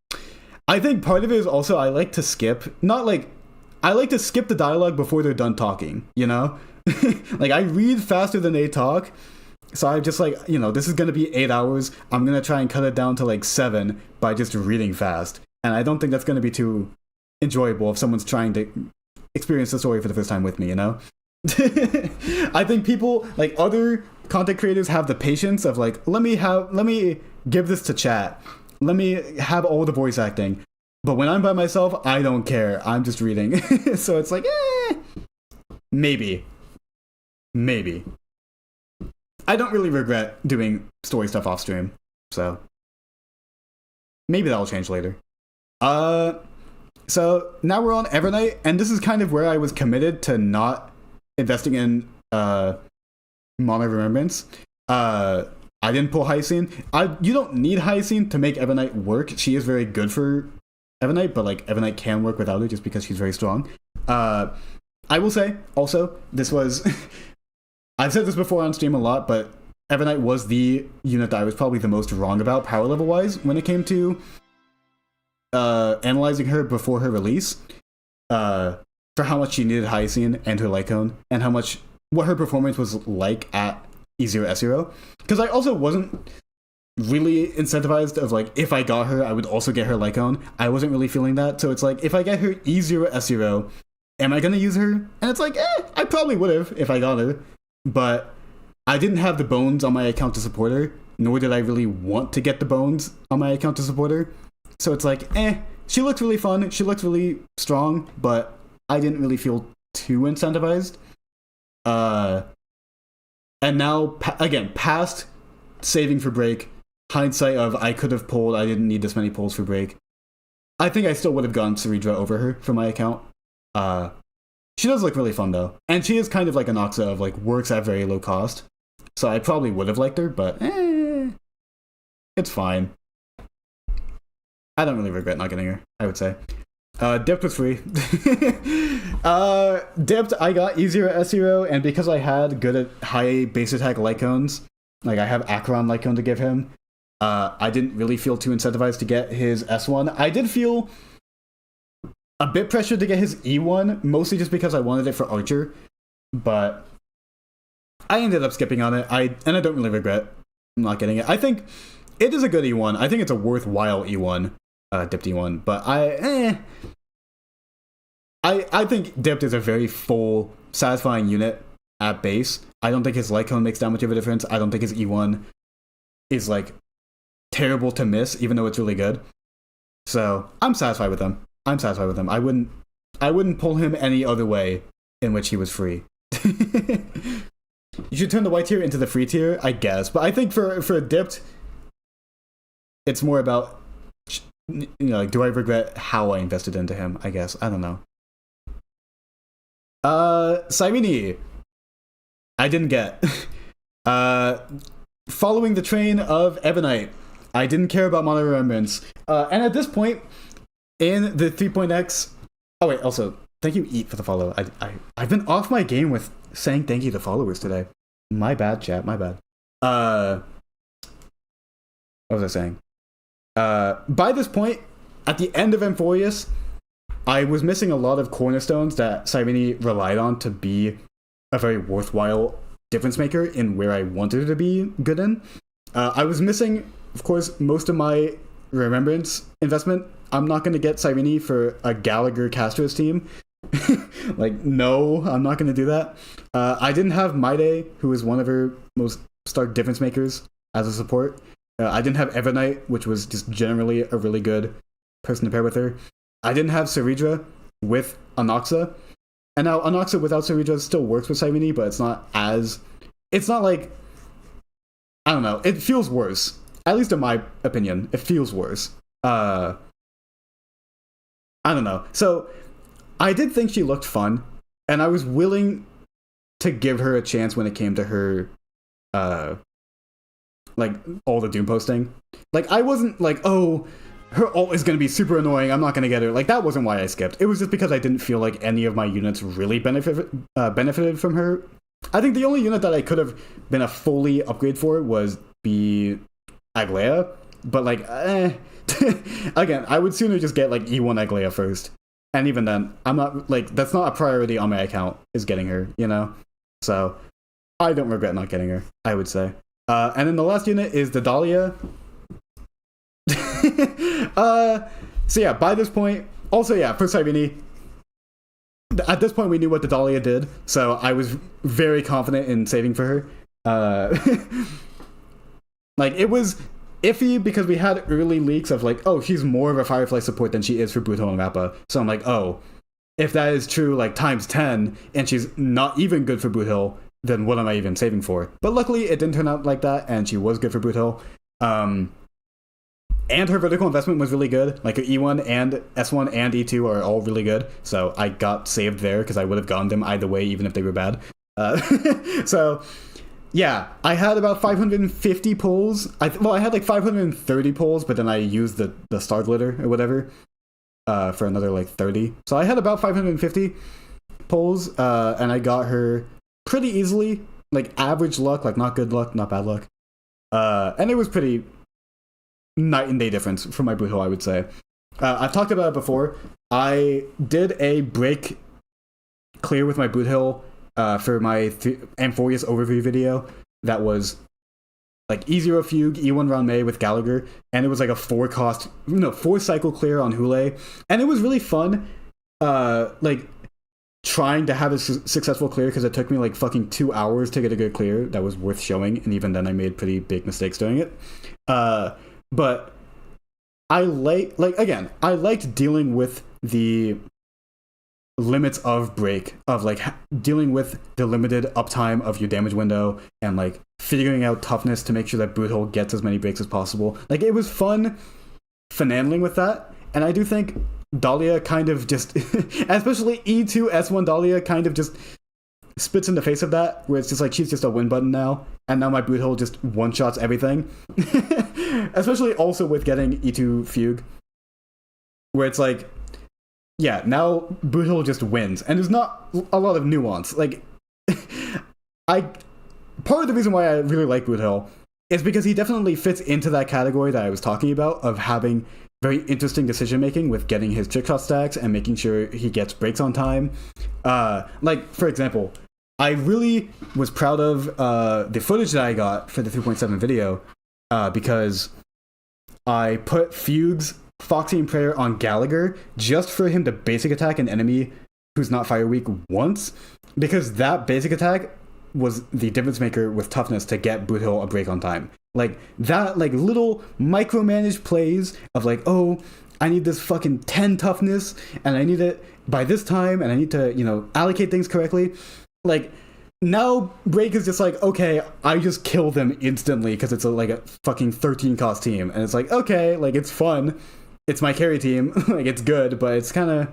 I think part of it is also I like to skip, I like to skip the dialogue before they're done talking, you know? Like, I read faster than they talk, so I'm just like, you know, this is going to be 8 hours, I'm going to try and cut it down to like 7 by just reading fast. And I don't think that's going to be too enjoyable if someone's trying to experience the story for the first time with me, you know? I think people, like other content creators, have the patience of like, let me give this to chat, let me have all the voice acting, but when I'm by myself, I don't care, I'm just reading. So it's like, maybe I don't really regret doing story stuff off stream, so maybe that'll change later. So now we're on Evernight, and this is kind of where I was committed to not investing in Mana Remembrance. I didn't pull Hyacinth. You don't need Hyacinth to make Evernight work. She is very good for Evernight, but like Evernight can work without her just because she's very strong. I will say also, this was I've said this before on stream a lot, but Evernight was the unit that I was probably the most wrong about power level wise when it came to analyzing her before her release. For how much she needed Hyacinth and her Lycone, and what her performance was like at E0 S0. Because I also wasn't really incentivized of like, if I got her, I would also get her Lycone. I wasn't really feeling that. So it's like, if I get her E0 S0, am I gonna use her? And it's like, I probably would have if I got her. But I didn't have the bones on my account to support her, nor did I really want to get the bones on my account to support her. So it's like, she looked really fun, she looked really strong, but I didn't really feel too incentivized. And now, again, past saving for break, hindsight of I could have pulled, I didn't need this many pulls for break. I think I still would have gone Saridra over her for my account. She does look really fun though. And she is kind of like an Anoxa of like works at very low cost. So I probably would have liked her, but it's fine. I don't really regret not getting her, I would say. Dipped was free. Dipped, I got E0 S0, and because I had good at high base attack Lycones, like I have Acheron Lycone to give him, I didn't really feel too incentivized to get his S1. I did feel a bit pressured to get his E1, mostly just because I wanted it for Archer, but I ended up skipping on it, and I don't really regret not getting it. I think it is a good E1. I think it's a worthwhile E1. Dipped E1, but I think Dipped is a very full, satisfying unit at base. I don't think his Lycone makes that much of a difference. I don't think his E1 is like terrible to miss, even though it's really good. So I'm satisfied with him. I wouldn't pull him any other way in which he was free. You should turn the white tier into the free tier, I guess. But I think for Dipped, it's more about, you know, like, do I regret how I invested into him? I guess. I don't know. Cyrene, I didn't get. Following the train of Ebonite, I didn't care about Mana Remembrance. And at this point, in the 3.x... Oh wait, also, thank you, Eat, for the follow. I've been off my game with saying thank you to followers today. My bad, chat, my bad. What was I saying? By this point, at the end of Amphorius, I was missing a lot of cornerstones that Cyrene relied on to be a very worthwhile difference maker in where I wanted her to be good in. I was missing, of course, most of my Remembrance investment. I'm not going to get Cyrene for a Gallagher Castro's team. Like, no, I'm not going to do that. I didn't have Maide, who is one of her most stark difference makers, as a support. I didn't have Evernight, which was just generally a really good person to pair with her. I didn't have Saridra with Anoxa. And now Anoxa without Saridra still works with Cyrene, but it's not like I don't know. It feels worse. At least in my opinion, it feels worse. I don't know. So I did think she looked fun, and I was willing to give her a chance when it came to her, like all the Doom posting. Like I wasn't like, oh, her ult is gonna be super annoying. I'm not gonna get her. Like that wasn't why I skipped. It was just because I didn't feel like any of my units really benefited from her. I think the only unit that I could have been a fully upgrade for was be Aglaya, but like, again, I would sooner just get like E1 Aglaya first. And even then, I'm not like that's not a priority on my account is getting her, you know. So I don't regret not getting her. I would say. And then the last unit is the Dahlia. So yeah, by this point, also yeah, for Saibini, at this point we knew what the Dahlia did, so I was very confident in saving for her. Like it was iffy because we had early leaks of like, oh, she's more of a Firefly support than she is for Buto and Rappa. So I'm like, oh, if that is true, like times 10, and she's not even good for Boot Hill, then what am I even saving for? But luckily, it didn't turn out like that, and she was good for Boot Hill. And her vertical investment was really good. Like her E1 and S1 and E2 are all really good. So I got saved there because I would have gotten them either way, even if they were bad. So yeah, I had about 550 pulls. I had like 530 pulls, but then I used the Star Glitter or whatever for another like 30. So I had about 550 pulls, and I got her pretty easily. Like average luck, like not good luck, not bad luck. And it was pretty night and day difference from my Boot Hill, I would say. I've talked about it before. I did a break clear with my Boot Hill for my Amphorius overview video that was like E0 Fugue, E1 Round May with Gallagher, and it was like a 4 cycle clear on Hule, and it was really fun like trying to have a successful clear because it took me like fucking 2 hours to get a good clear that was worth showing, and even then I made pretty big mistakes doing it. But I I liked dealing with the limits of break, of like dealing with the limited uptime of your damage window and like figuring out toughness to make sure that Boot Hill gets as many breaks as possible. Like it was fun finagling with that, and I do think Dahlia kind of just especially E2 S1 Dahlia kind of just spits in the face of that, where it's just like she's just a win button now, and now my Boot Hill just one-shots everything. Especially also with getting E2 Fugue, where it's like, yeah, now Boot Hill just wins, and there's not a lot of nuance. Like, part of the reason why I really like Boot Hill is because he definitely fits into that category that I was talking about of having very interesting decision making with getting his trick shot stacks and making sure he gets breaks on time. Like, for example, I really was proud of the footage that I got for the 3.7 video because I put Fugue's Foxy and Prayer on Gallagher just for him to basic attack an enemy who's not fire weak once, because that basic attack was the difference maker with toughness to get Boot Hill a break on time. Like that, like little micromanaged plays of like, oh, I need this fucking 10 toughness and I need it by this time and I need to, you know, allocate things correctly. Like now Break is just like, okay, I just kill them instantly because it's like a fucking 13 cost team, and it's like, okay, like it's fun, it's my carry team, like it's good, but it's kind of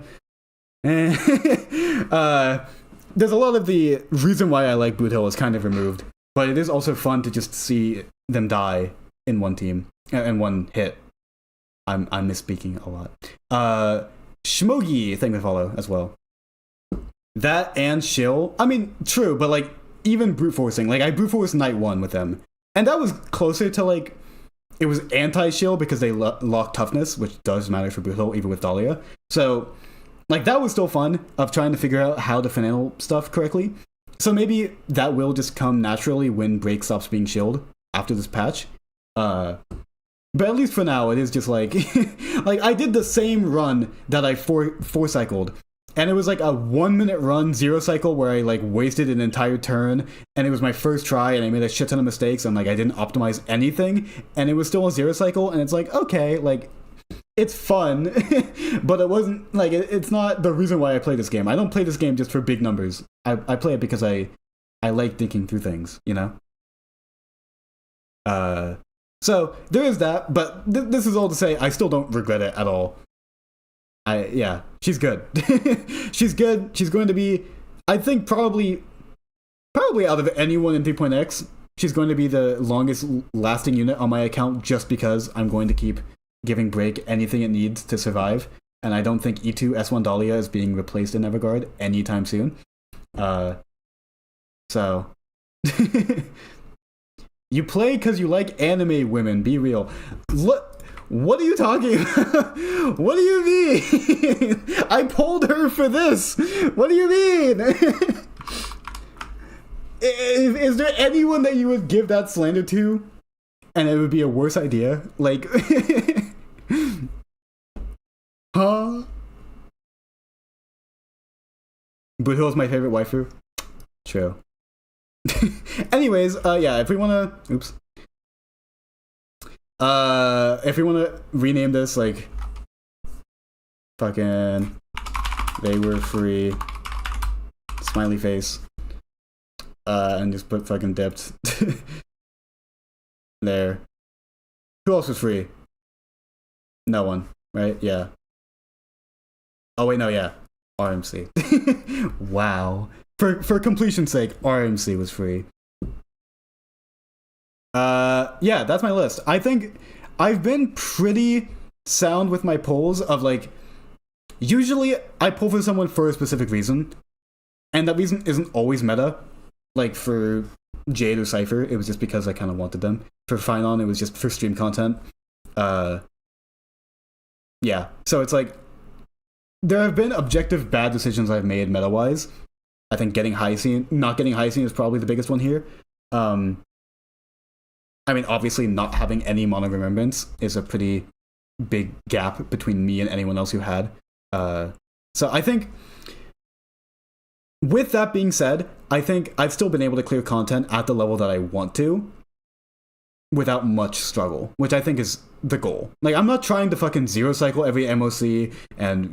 there's a lot of the reason why I like Boot Hill is kind of removed, but it is also fun to just see them die in one team, in one hit. I'm misspeaking a lot. Shmogi, thank you for follow as well. That and Shill, I mean, true, but like even brute forcing, like I brute forced night 1 with them, and that was closer to like, it was anti-Shill because they lock toughness, which does matter for Boot Hill even with Dahlia. So like that was still fun of trying to figure out how to finagle stuff correctly. So maybe that will just come naturally when Break stops being shilled after this patch. But at least for now, it is just like like I did the same run that I four cycled, and it was like a 1 minute run 0 cycle where I like wasted an entire turn, and it was my first try, and I made a shit ton of mistakes, and like I didn't optimize anything, and it was still a 0 cycle, and it's like, okay, like it's fun, but it wasn't like it's not the reason why I play this game. I don't play this game just for big numbers. I play it because I like thinking through things, you know. So there is that, but this is all to say I still don't regret it at all. Yeah, she's good. She's good. She's going to be, I think, probably out of anyone in 3.x, she's going to be the longest lasting unit on my account just because I'm going to keep giving Break anything it needs to survive. And I don't think E2 S1 Dahlia is being replaced in Everguard anytime soon. So you play because you like anime women, be real. What are you talking about? What do you mean? I pulled her for this. What do you mean? Is there anyone that you would give that slander to and it would be a worse idea? Like, huh? Buhill's my favorite waifu. True. Anyways, yeah, if we wanna if we wanna rename this like fucking they were free smiley face and just put fucking dipped there. Who else was free? No one, right? Yeah. Oh wait, no, yeah. RMC. Wow. For completion's sake, RMC was free. Yeah, that's my list. I think I've been pretty sound with my polls of like, usually I pull for someone for a specific reason, and that reason isn't always meta. Like for Jade or Cypher, it was just because I kind of wanted them. For Finon, it was just for stream content. Yeah, so it's like, there have been objective bad decisions I've made meta-wise. I think not getting Hyacinth is probably the biggest one here. I mean, obviously not having any Mono Remembrance is a pretty big gap between me and anyone else who had. So I think, with that being said, I think I've still been able to clear content at the level that I want to without much struggle, which I think is the goal. Like, I'm not trying to fucking zero cycle every MOC and,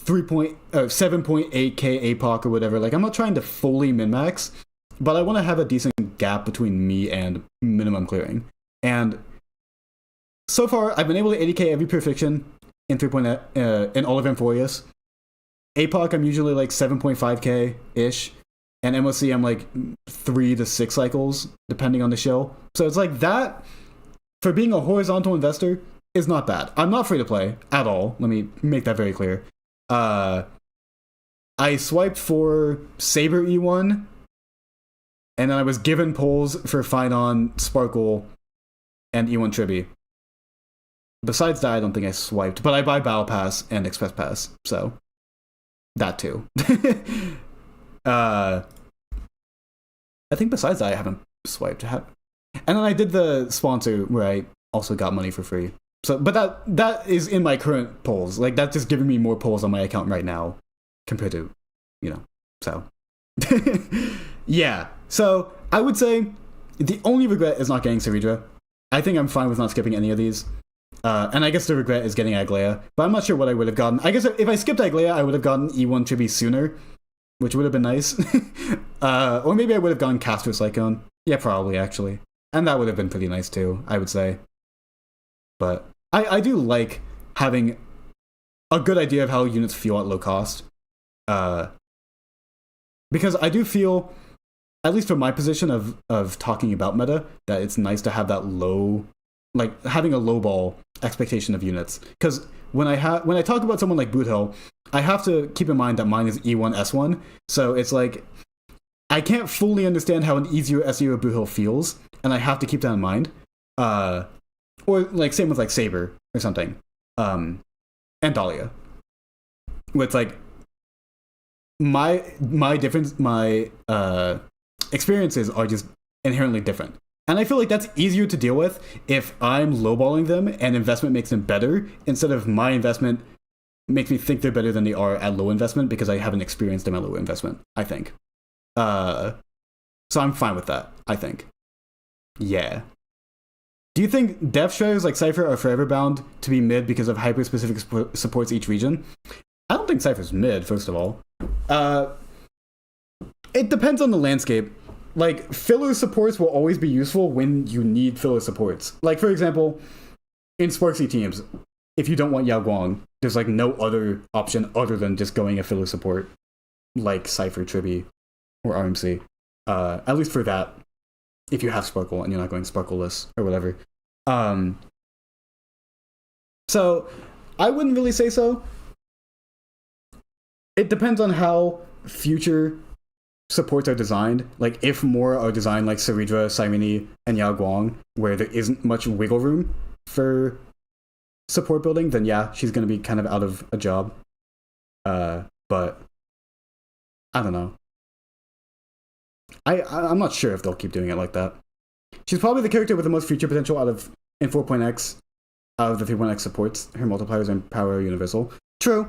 7.8k APOC or whatever. Like, I'm not trying to fully min-max, but I want to have a decent gap between me and minimum clearing. And so far, I've been able to 80k every perfection in 3.8 in all of Amphorius. APOC, I'm usually like 7.5k ish, and MOC, I'm like 3 to 6 cycles depending on the show. So it's like that, for being a horizontal investor, is not bad. I'm not free to play at all. Let me make that very clear. I swiped for Saber E1, and then I was given polls for Finon, Sparkle, and E1 Triby. Besides that, I don't think I swiped, but I buy Battle Pass and Express Pass, so that too. I think besides that, I haven't swiped. And then I did the sponsor where I also got money for free. So, but that is in my current polls. Like, that's just giving me more polls on my account right now compared to, so. Yeah. So, I would say the only regret is not getting Saridra. I think I'm fine with not skipping any of these. And I guess the regret is getting Aglaya, but I'm not sure what I would have gotten. I guess if I skipped Aglaya, I would have gotten E1 Chibi sooner, which would have been nice. Or maybe I would have gone Castro Cyclone. Yeah, probably, actually. And that would have been pretty nice too, I would say. But I do like having a good idea of how units feel at low cost. Because I do feel, at least from my position of talking about meta, that it's nice to have that low, like having a low ball expectation of units. Because when I talk about someone like Boothill, I have to keep in mind that mine is E1 S1. So it's like, I can't fully understand how an E0 S0 Boothill feels, and I have to keep that in mind. Or like same with like Saber or something. And Dahlia. Where it's like my experiences are just inherently different. And I feel like that's easier to deal with if I'm lowballing them and investment makes them better, instead of my investment makes me think they're better than they are at low investment because I haven't experienced them at low investment, I think. So I'm fine with that, I think. Yeah. Do you think dev strategies like Cypher are forever bound to be mid because of hyper-specific supports each region? I don't think Cypher's mid, first of all. It depends on the landscape. like filler supports will always be useful when you need filler supports. Like for example, in Sparksy teams, if you don't want Yao Guang, there's like no other option other than just going a filler support, like Cypher, Triby, or RMC. At least for that, if you have Sparkle and you're not going Sparkleless or whatever. So I wouldn't really say so. It depends on how future supports are designed. Like if more are designed like Saridra, Cyrene, and Yao Guang, where there isn't much wiggle room for support building, then yeah, she's gonna be kind of out of a job. But I don't know. I'm not sure if they'll keep doing it like that. She's probably the character with the most future potential out of in 4.x out of the 3.x supports. Her multipliers and power are universal. True.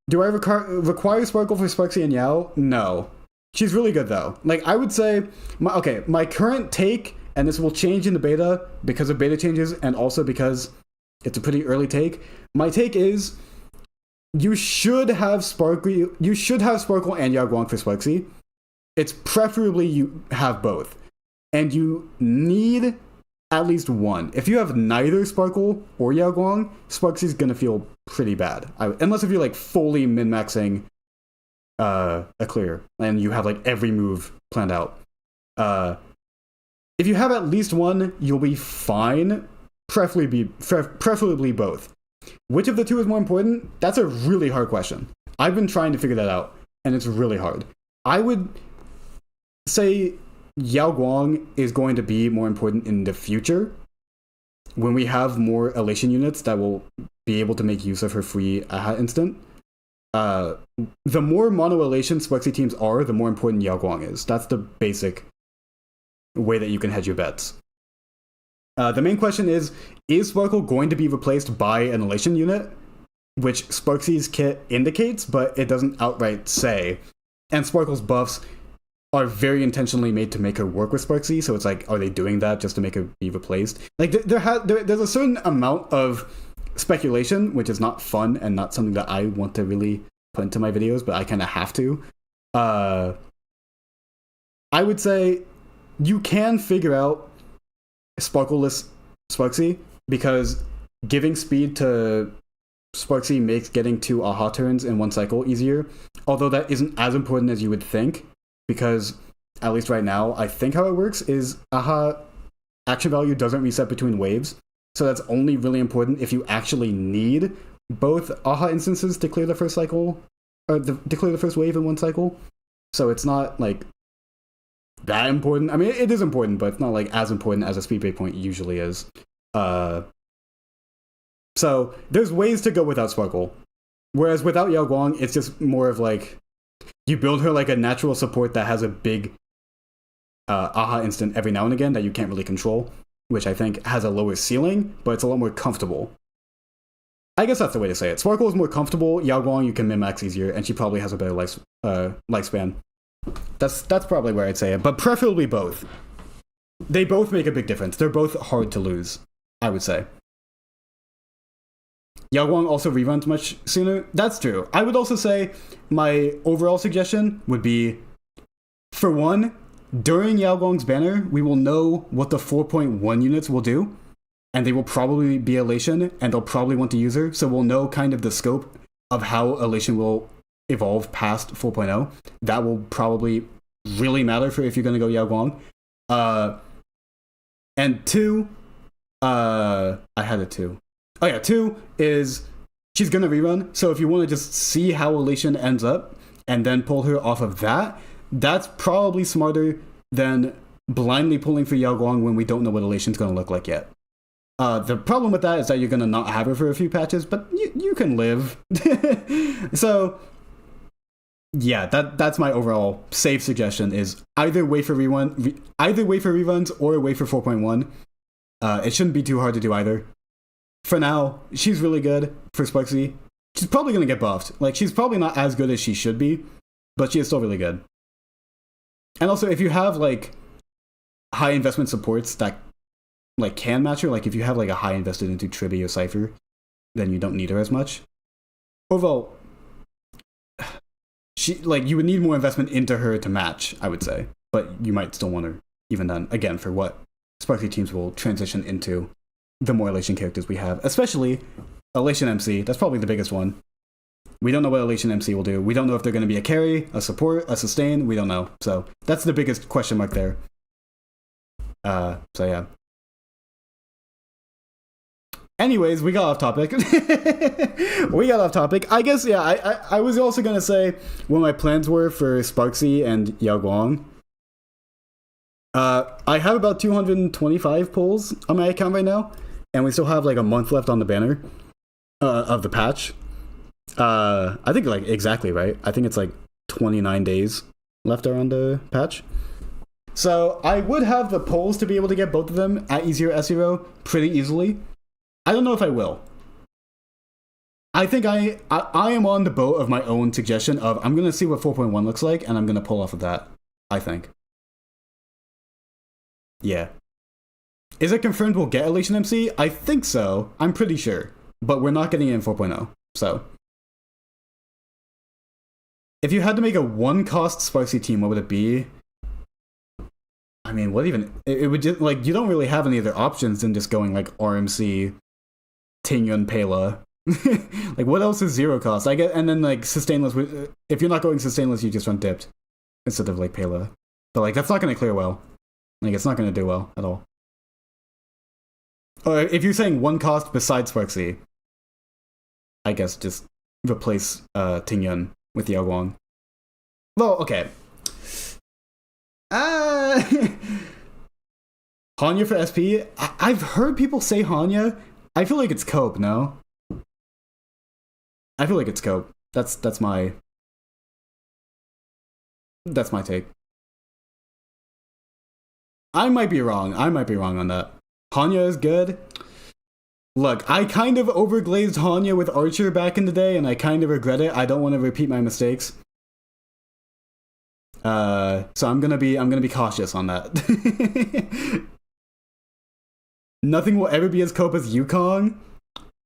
Do I require Sparkle for Sparksy and Yao? No. She's really good though. Like I would say, my current take, and this will change in the beta because of beta changes, and also because it's a pretty early take. My take is, you should have Sparkle and Yao Guang for Sparksy. It's preferably you have both, and you need at least one. If you have neither Sparkle or Yao Guang, Sparksy's gonna feel pretty bad. Unless if you're like fully min-maxing a clear and you have like every move planned out. If you have at least one, you'll be fine. Preferably both. Which of the two is more important? That's a really hard question. I've been trying to figure that out, and it's really hard. I would say Yao Guang is going to be more important in the future when we have more Elation units that will be able to make use of her free AHA instant. The more mono Elation Sparksy teams are, the more important Yao Guang is. That's the basic way that you can hedge your bets. The main question is Sparkle going to be replaced by an Elation unit? Which Sparksy's kit indicates, but it doesn't outright say. And Sparkle's buffs are very intentionally made to make her work with Sparksy, so it's like, are they doing that just to make her be replaced? Like, there's a certain amount of speculation, which is not fun and not something that I want to really put into my videos, but I kind of have to. I would say you can figure out Sparkleless Sparksy, because giving speed to Sparksy makes getting 2 AHA turns in one cycle easier, although that isn't as important as you would think, because at least right now, I think how it works is AHA action value doesn't reset between waves, so that's only really important if you actually need both AHA instances to clear the first cycle, or to clear the first wave in one cycle. So it's not like that important. I mean, it is important, but it's not like as important as a speed break point usually is. So there's ways to go without Sparkle, whereas without Yao Guang, it's just more of like you build her like a natural support that has a big AHA instant every now and again that you can't really control, which I think has a lower ceiling, but it's a lot more comfortable. I guess that's the way to say it. Sparkle is more comfortable. Yao Guang you can min-max easier, and she probably has a better lifespan. That's probably where I'd say it, but preferably both. They both make a big difference. They're both hard to lose, I would say. Yao Guang also reruns much sooner. That's true. I would also say my overall suggestion would be, for one, during Yao Guang's banner, we will know what the 4.1 units will do, and they will probably be Elation, and they'll probably want to use her, so we'll know kind of the scope of how Elation will evolve past 4.0. That will probably really matter for if you're going to go Yao Guang. And 2, I had a 2. Oh yeah, 2 is she's going to rerun, so if you want to just see how Elation ends up and then pull her off of that, that's probably smarter than blindly pulling for Yao Guang when we don't know what Elation's going to look like yet. The problem with that is that you're going to not have her for a few patches, but you can live. So yeah, that's my overall safe suggestion, is either wait for reruns or wait for 4.1. It shouldn't be too hard to do either. For now, she's really good for Sparksy. She's probably going to get buffed. Like, she's probably not as good as she should be, but she is still really good. And also, if you have like high investment supports that like can match her, like if you have like a high invested into Triby or Cypher, then you don't need her as much. Overall, you would need more investment into her to match, I would say. but you might still want to even then, again, for what Sparksy teams will transition into the more Elation characters we have, especially Elation MC. That's probably the biggest one. We don't know what Elation MC will do. We don't know if they're going to be a carry, a support, a sustain. We don't know. So that's the biggest question mark there. So yeah. Anyways, we got off topic. I guess, yeah, I was also going to say what my plans were for Sparksy and Yao Guang. I have about 225 polls on my account right now, and we still have like a month left on the banner of the patch. I think like exactly right. I think it's like 29 days left around the patch. So I would have the polls to be able to get both of them at E0 S0 pretty easily. I don't know if I will. I think I am on the boat of my own suggestion of I'm going to see what 4.1 looks like, and I'm going to pull off of that, I think. Yeah. Is it confirmed we'll get Elation MC? I think so. I'm pretty sure. But we're not getting it in 4.0, so. If you had to make a one-cost Sparksy team, what would it be? I mean, what even... It would just, like, you don't really have any other options than just going, like, RMC, Tingyun, Pela. Like, what else is zero cost? I get, and then, like, sustainless... If you're not going sustainless, you just run dipped. Instead of, like, Pela. But, like, that's not going to clear well. Like, it's not going to do well at all. Or if you're saying one cost besides Sparksy, I guess just replace Tingyun with Yao Guang. Well, okay. Hanya for SP? I've heard people say Hanya. I feel like it's Cope, no? I feel like it's Cope. That's my take. I might be wrong on that. Hanya is good. Look, I kind of overglazed Hanya with Archer back in the day, and I kind of regret it. I don't want to repeat my mistakes. So I'm gonna be cautious on that. Nothing will ever be as Cope as Yukong.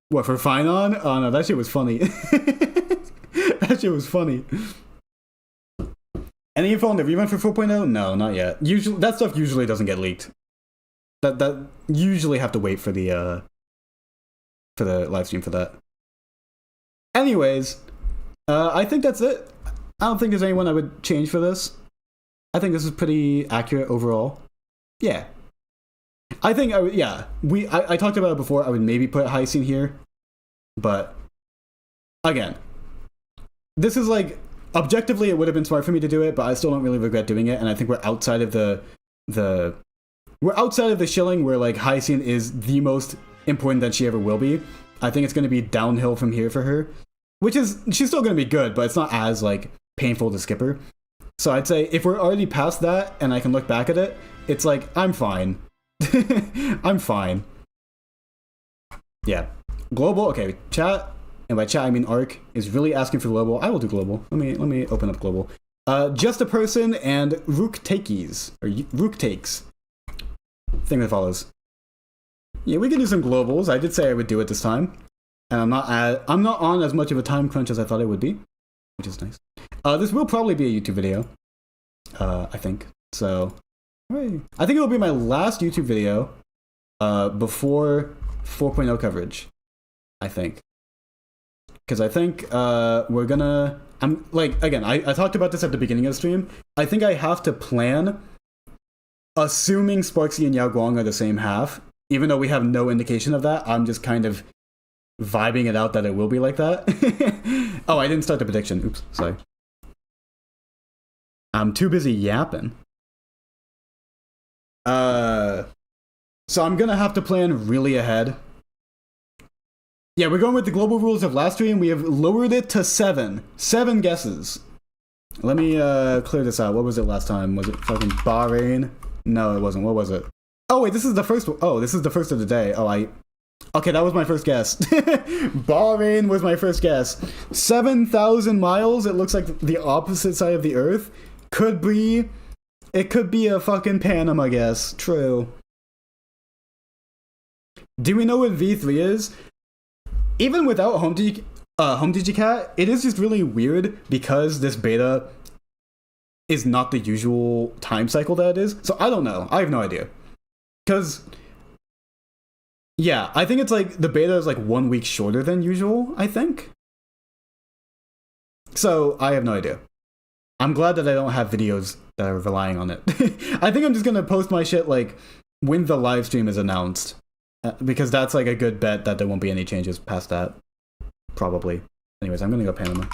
What, for Finon? Oh no, that shit was funny. That shit was funny. Any info on the rerun for 4.0? No, not yet. Usually, that stuff usually doesn't get leaked. That usually have to wait for the live stream for that. Anyways, I think that's it. I don't think there's anyone I would change for this. I think this is pretty accurate overall. Yeah. I think I would, yeah. I talked about it before. I would maybe put Hyacinth here, but again, this is like objectively it would have been smart for me to do it, but I still don't really regret doing it. And I think we're outside of we're outside of the shilling where like Hyacinth is the most important that she ever will be. I think it's going to be downhill from here for her, which is she's still going to be good, but it's not as like painful to skip her. So I'd say if we're already past that and I can look back at it, it's like I'm fine. I'm fine. Yeah. Global, okay, chat, and by chat I mean Arc, is really asking for global. I will do global. Let me open up global. Just a person and Rook Takes, or Rook Takes. Thing that follows. Yeah, we can do some globals. I did say I would do it this time. And I'm not on as much of a time crunch as I thought it would be, which is nice. This will probably be a YouTube video. I think. So I think it will be my last YouTube video before 4.0 coverage, I think. Because I think we're gonna... I'm like, again, I talked about this at the beginning of the stream. I think I have to plan, assuming Sparksy and Yao Guang are the same half, even though we have no indication of that. I'm just kind of vibing it out that it will be like that. Oh, I didn't start the prediction. Oops, sorry. I'm too busy yapping. So I'm gonna have to plan really ahead. Yeah, we're going with the global rules of last stream. We have lowered it to 7. 7 guesses. Let me clear this out. What was it last time? Was it fucking Bahrain? No, it wasn't. What was it? Oh wait, this is the first one. Oh, this is the first of the day. Okay, that was my first guess. Bahrain was my first guess. 7,000 miles. It looks like the opposite side of the Earth. It could be a fucking Panama guess. True. Do we know what V3 is? Even without Home Digicat, it is just really weird because this beta is not the usual time cycle that it is. So I don't know. I have no idea. Because, yeah, I think it's like the beta is like 1 week shorter than usual, I think. So I have no idea. I'm glad that I don't have videos that are relying on it. I think I'm just gonna post my shit like when the live stream is announced. Because that's like a good bet that there won't be any changes past that. Probably. Anyways, I'm gonna go Panama.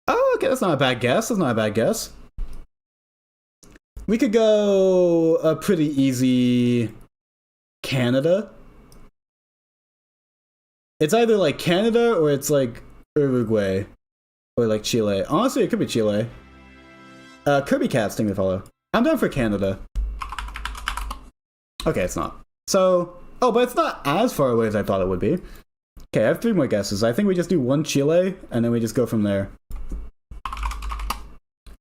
Oh, okay, that's not a bad guess. That's not a bad guess. We could go a pretty easy Canada. It's either like Canada or it's like Uruguay. Or like Chile. Honestly, it could be Chile. Kirby Cat's thing to follow. I'm down for Canada. Okay, it's not. So, oh, but it's not as far away as I thought it would be. Okay, I have 3 more guesses. I think we just do 1 Chile, and then we just go from there.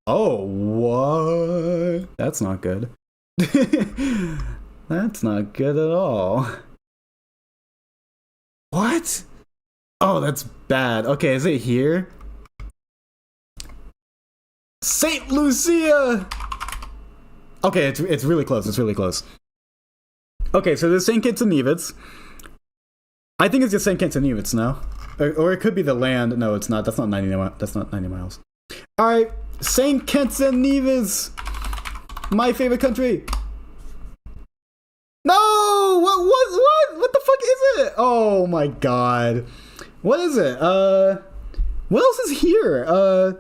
Oh, what? That's not good. That's not good at all. What? Oh, that's bad. Okay, is it here? St. Lucia! Okay, it's really close. It's really close. Okay, so there's St. Kitts and Nevis. I think it's just St. Kitts and Nevis now. Or it could be the land. No, it's not. That's not 90 miles. Alright, St. Kitts and Nevis! My favorite country! No! What the fuck is it? Oh my god. What is it? What else is here?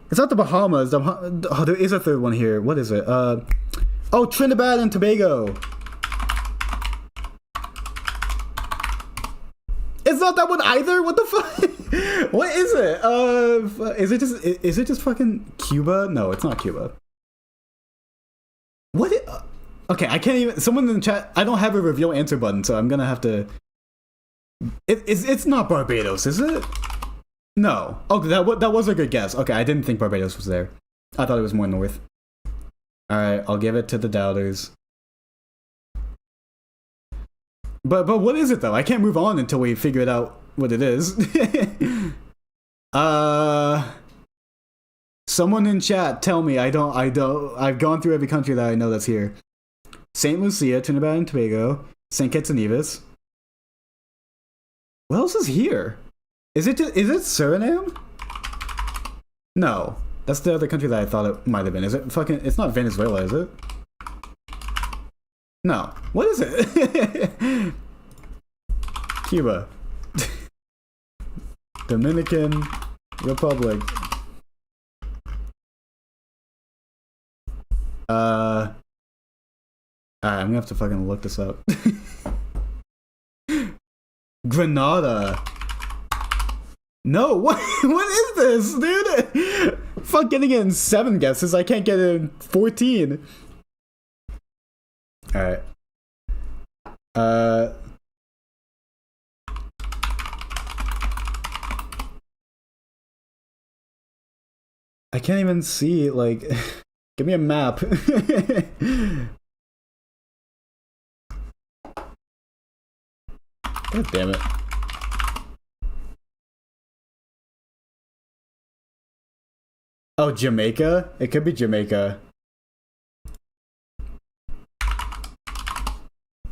It's not the Bahamas. Oh, there is a third one here. What is it? Oh, Trinidad and Tobago. It's not that one either. What the fuck? What is it? Is it just fucking Cuba? No, it's not Cuba. What? Okay, I can't even. Someone in the chat. I don't have a reveal answer button, so I'm gonna have to. It's not Barbados, is it? No. Oh, that was a good guess. Okay, I didn't think Barbados was there. I thought it was more north. Alright, I'll give it to the doubters. But what is it though? I can't move on until we figure it out what it is. Someone in chat tell me I've gone through every country that I know that's here. St. Lucia, Trinidad and Tobago, St. Kitts and Nevis. What else is here? Is it Suriname? No. That's the other country that I thought it might have been. Is it fucking... It's not Venezuela, is it? No. What is it? Cuba. Dominican Republic. Alright, I'm gonna have to fucking look this up. Grenada. No, what is this, dude? Fuck getting it in 7 guesses, I can't get it in 14. Alright. I can't even see, like... Give me a map. God damn it. Oh, Jamaica? It could be Jamaica.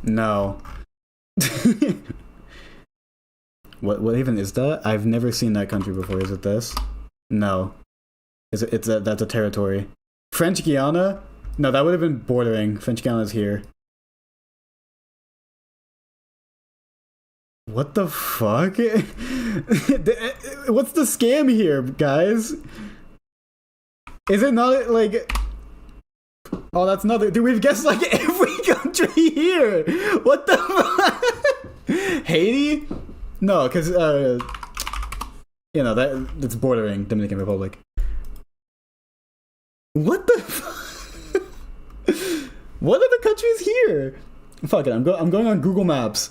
No. What even is that? I've never seen that country before. Is it this? No. That's a territory. French Guiana? No, that would have been bordering. French Guiana's here. What the fuck? What's the scam here, guys? Is it not like... Oh, that's another... Dude, we've guessed like every country here! What the fuck? Haiti? No, because, you know, that's bordering Dominican Republic. What the fuck? What are the countries here? Fuck it, I'm going on Google Maps.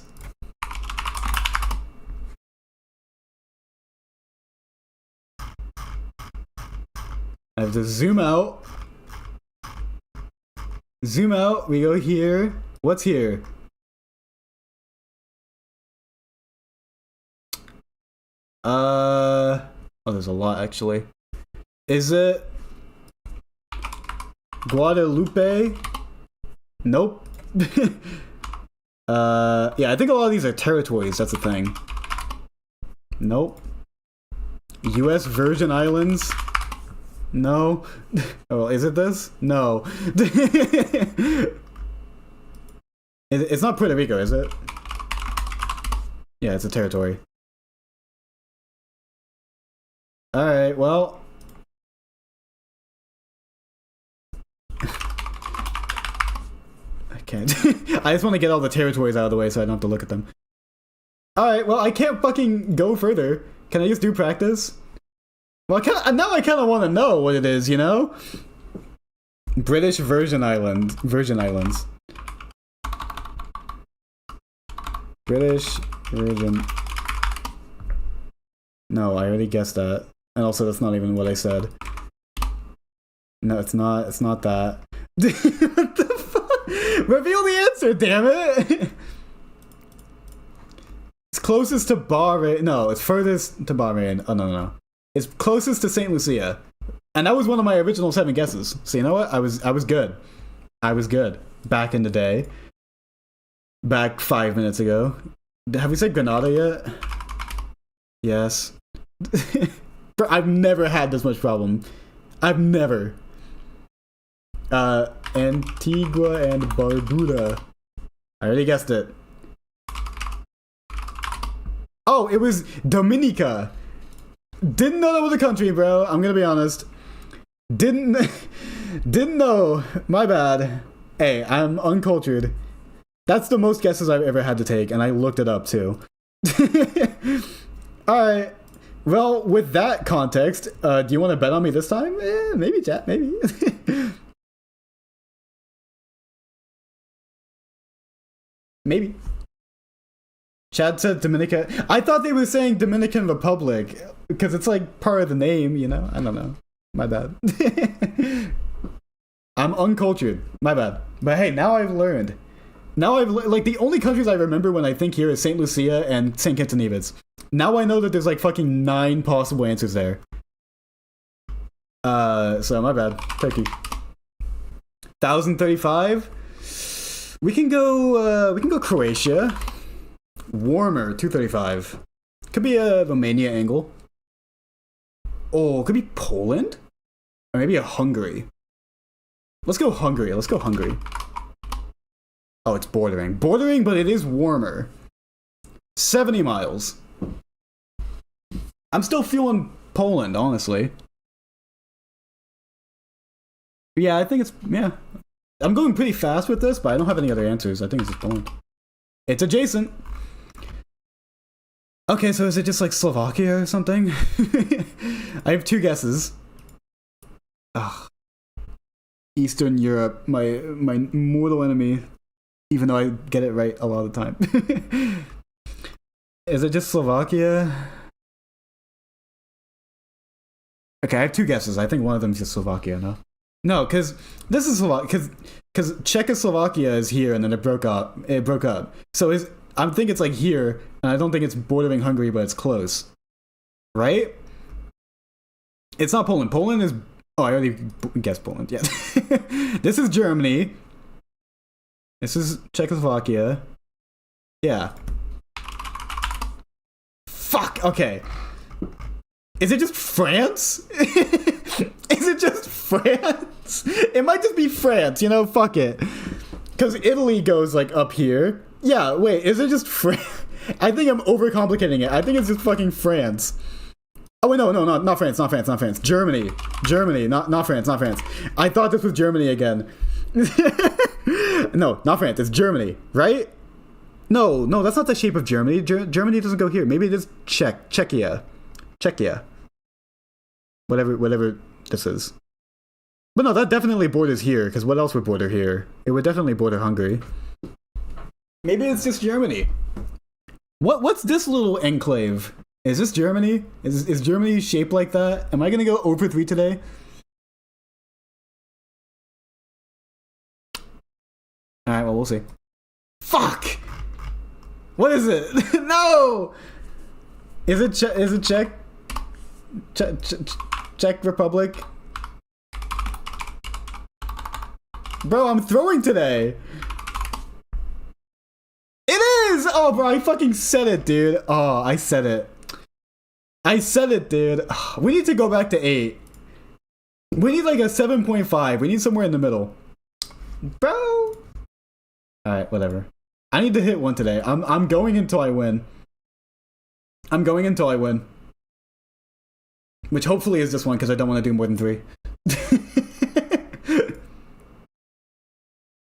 I have to zoom out. Zoom out, we go here. What's here? Oh, there's a lot actually. Is it Guadalupe? Nope. Yeah, I think a lot of these are territories, that's the thing. Nope. US Virgin Islands? No. Oh, is it this? No. It's not Puerto Rico, is it? Yeah, it's a territory. Alright, well. I can't. I just want to get all the territories out of the way so I don't have to look at them. Alright, well, I can't fucking go further. Can I just do practice? Well, now I kind of want to know what it is, you know? British Virgin Islands. British Virgin. No, I already guessed that. And also, that's not even what I said. No, it's not. It's not that. What the fuck? Reveal the answer, damn it! It's closest to Bahrain. No, it's furthest to Bahrain. Oh, no. It's closest to St. Lucia. And that was one of my original 7 guesses. So you know what? I was good. I was good. Back in the day. Back 5 minutes ago. Have we said Grenada yet? Yes. I've never had this much problem. I've never. Antigua and Barbuda. I already guessed it. Oh, it was Dominica. Didn't know that was a country, bro. I'm gonna be honest. Didn't know. My bad. Hey, I'm uncultured. That's the most guesses I've ever had to take, and I looked it up too. Alright. Well, with that context, do you want to bet on me this time? Maybe, chat, maybe. Maybe. Chad said Dominica. I thought they were saying Dominican Republic, because it's like part of the name, you know? I don't know. My bad. I'm uncultured. My bad. But hey, now I've learned. Like, the only countries I remember when I think here is St. Lucia and St. Kitts and Nevis. Now I know that there's like fucking 9 possible answers there. So my bad. Turkey. 1035? We can go Croatia. Warmer, 235. Could be a Romania angle. Oh, could be Poland? Or maybe a Hungary. Let's go Hungary. Oh, it's bordering. Bordering, but it is warmer. 70 miles. I'm still feeling Poland, honestly. Yeah, I think it's... Yeah. I'm going pretty fast with this, but I don't have any other answers. I think it's just Poland. It's adjacent. Okay, so is it just like Slovakia or something? I have 2 guesses. Ugh. Eastern Europe, my mortal enemy. Even though I get it right a lot of the time. Is it just Slovakia? Okay, I have 2 guesses. I think one of them is just Slovakia, no? No, because this is Slovakia. Because Czechoslovakia is here and then it broke up. So I think it's like here, and I don't think it's bordering Hungary, but it's close. Right? It's not Poland. Poland is... Oh, I already guessed Poland, yeah. This is Germany. This is Czechoslovakia. Yeah. Fuck, okay. Is it just France? Is it just France? It might just be France, you know, fuck it. Because Italy goes, like, up here. Yeah, wait, is it just France? I think I'm overcomplicating it. I think it's just fucking France. Oh, wait, no, not France. Germany, not France. I thought this was Germany again. No, not France, it's Germany, right? No, that's not the shape of Germany. Germany doesn't go here. Maybe it is Czechia. Whatever this is. But no, that definitely borders here, because what else would border here? It would definitely border Hungary. Maybe it's just Germany. What's this little enclave? Is this Germany? Is Germany shaped like that? Am I gonna go 0 for 3 today? Alright, well, we'll see. Fuck! What is it? No! Is it Czech? Czech Republic. Bro, I'm throwing today. It is! Oh, bro, I fucking said it, dude. Oh, I said it. I said it, dude. We need to go back to 8. We need like a 7.5. We need somewhere in the middle. Bro. Alright, whatever. I need to hit 1 today. I'm going until I win. I'm going until I win. Which hopefully is this one, because I don't want to do more than 3.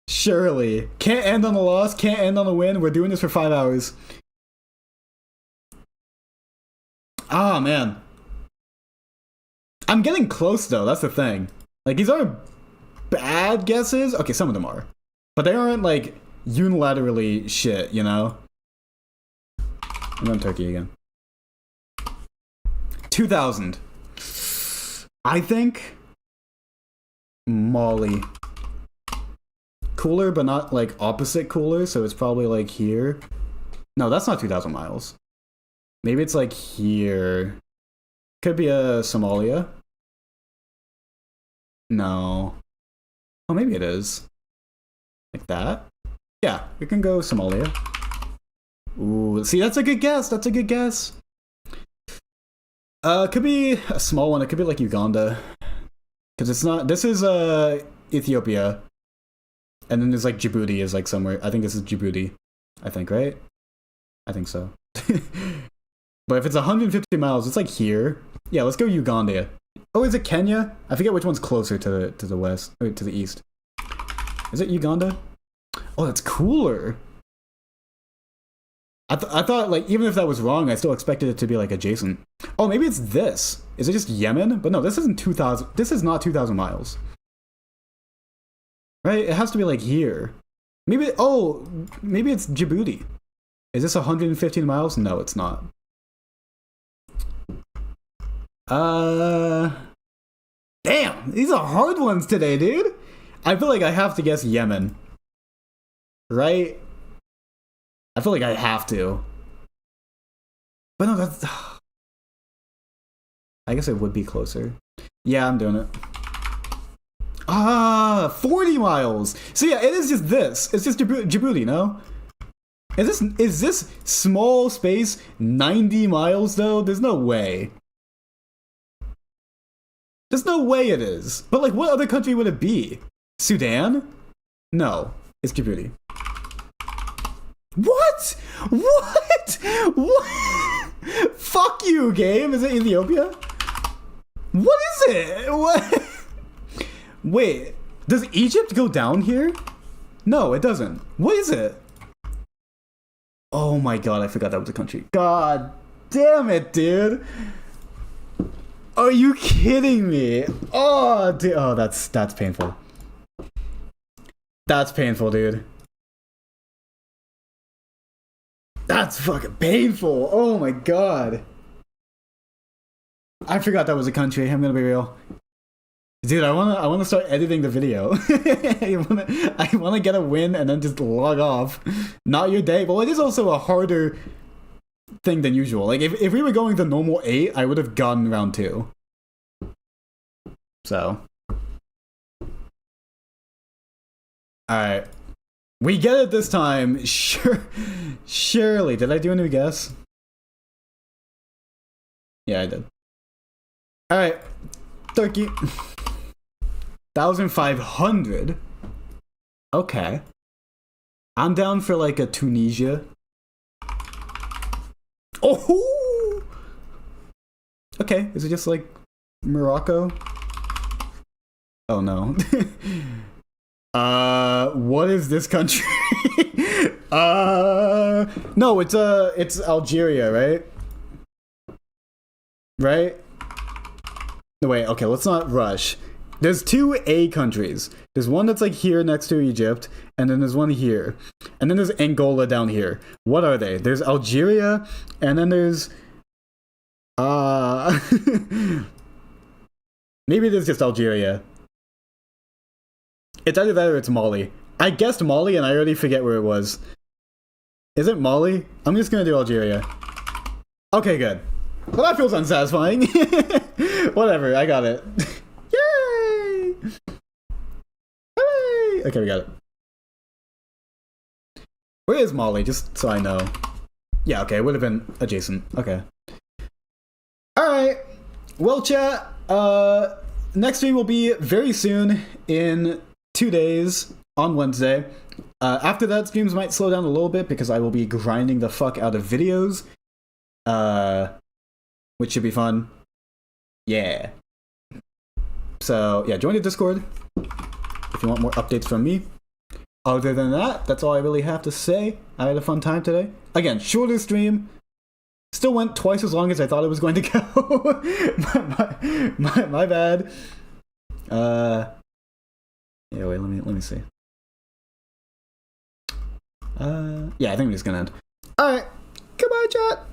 Surely. Can't end on a loss, can't end on a win. We're doing this for 5 hours. Ah, man. I'm getting close, though. That's the thing. Like, these aren't bad guesses. Okay, some of them are. But they aren't, like, unilaterally shit, you know? I'm on Turkey again. 2000. I think Mali. Cooler, but not, like, opposite cooler, so it's probably, like, here. No, that's not 2,000 miles. Maybe it's, like, here. Could be a Somalia. No. Oh, maybe it is. Like that? Yeah, we can go Somalia. Ooh, see, that's a good guess. That's a good guess. Could be a small one. It could be like Uganda. Because it's not... This is, Ethiopia. And then there's like Djibouti is like somewhere. I think this is Djibouti. I think, right? I think so. But if it's 150 miles, it's like here. Yeah, let's go Uganda. Oh, is it Kenya? I forget which one's closer to the west, or to the east. Is it Uganda? Oh, that's cooler. I thought, like, even if that was wrong, I still expected it to be, like, adjacent. Oh, maybe it's this. Is it just Yemen? But no, this isn't 2,000. This is not 2,000 miles. Right? It has to be, like, here. Maybe, oh, maybe it's Djibouti. Is this 115 miles? No, it's not. Damn, these are hard ones today, dude. I feel like I have to guess Yemen. Right? I feel like I have to. But no, that's... I guess it would be closer. Yeah, I'm doing it. 40 miles! So yeah, it is just this. It's just Djibouti, no? Is this small space 90 miles, though? There's no way. There's no way it is. But, like, what other country would it be? Sudan? No. It's Djibouti. What? What? What? Fuck you, game. Is it Ethiopia? What is it? What? Wait. Does Egypt go down here? No, it doesn't. What is it? Oh my god, I forgot that was a country. God damn it, dude. Are you kidding me? Oh, dude. Oh, that's painful. That's painful, dude. That's fucking painful. Oh my god. I forgot that was a country. I'm gonna be real. Dude, I wanna start editing the video. I wanna get a win and then just log off. Not your day. Well, it is also a harder thing than usual. Like, if we were going to normal 8, I would have gotten round 2. So. Alright. We get it this time. Surely. Did I do a new guess? Yeah, I did. Alright. Turkey. 1,500. Okay. I'm down for like a Tunisia. Oh! Okay, is it just like Morocco? Oh no. What is this country? No, it's Algeria, right? Right? No, wait, okay, let's not rush. There's 2 A countries. There's one that's like here next to Egypt, and then there's one here. And then there's Angola down here. What are they? There's Algeria, and then there's... Maybe there's just Algeria. It's either that or it's Mali. I guessed Mali and I already forget where it was. Is it Mali? I'm just gonna do Algeria. Okay, good. Well, that feels unsatisfying. Whatever, I got it. Yay! Hooray! Okay, we got it. Where is Molly? Just so I know. Yeah, okay, it would have been adjacent. Okay. Alright. Well, chat, next stream will be very soon, in 2 days, on Wednesday. After that, streams might slow down a little bit because I will be grinding the fuck out of videos. Which should be fun. Yeah. So, yeah, join the Discord if you want more updates from me. Other than that, that's all I really have to say. I had a fun time today. Again, shorter stream. Still went twice as long as I thought it was going to go. my bad. Yeah, wait, let me see. Yeah, I think I'm just gonna end. Alright. Goodbye, chat.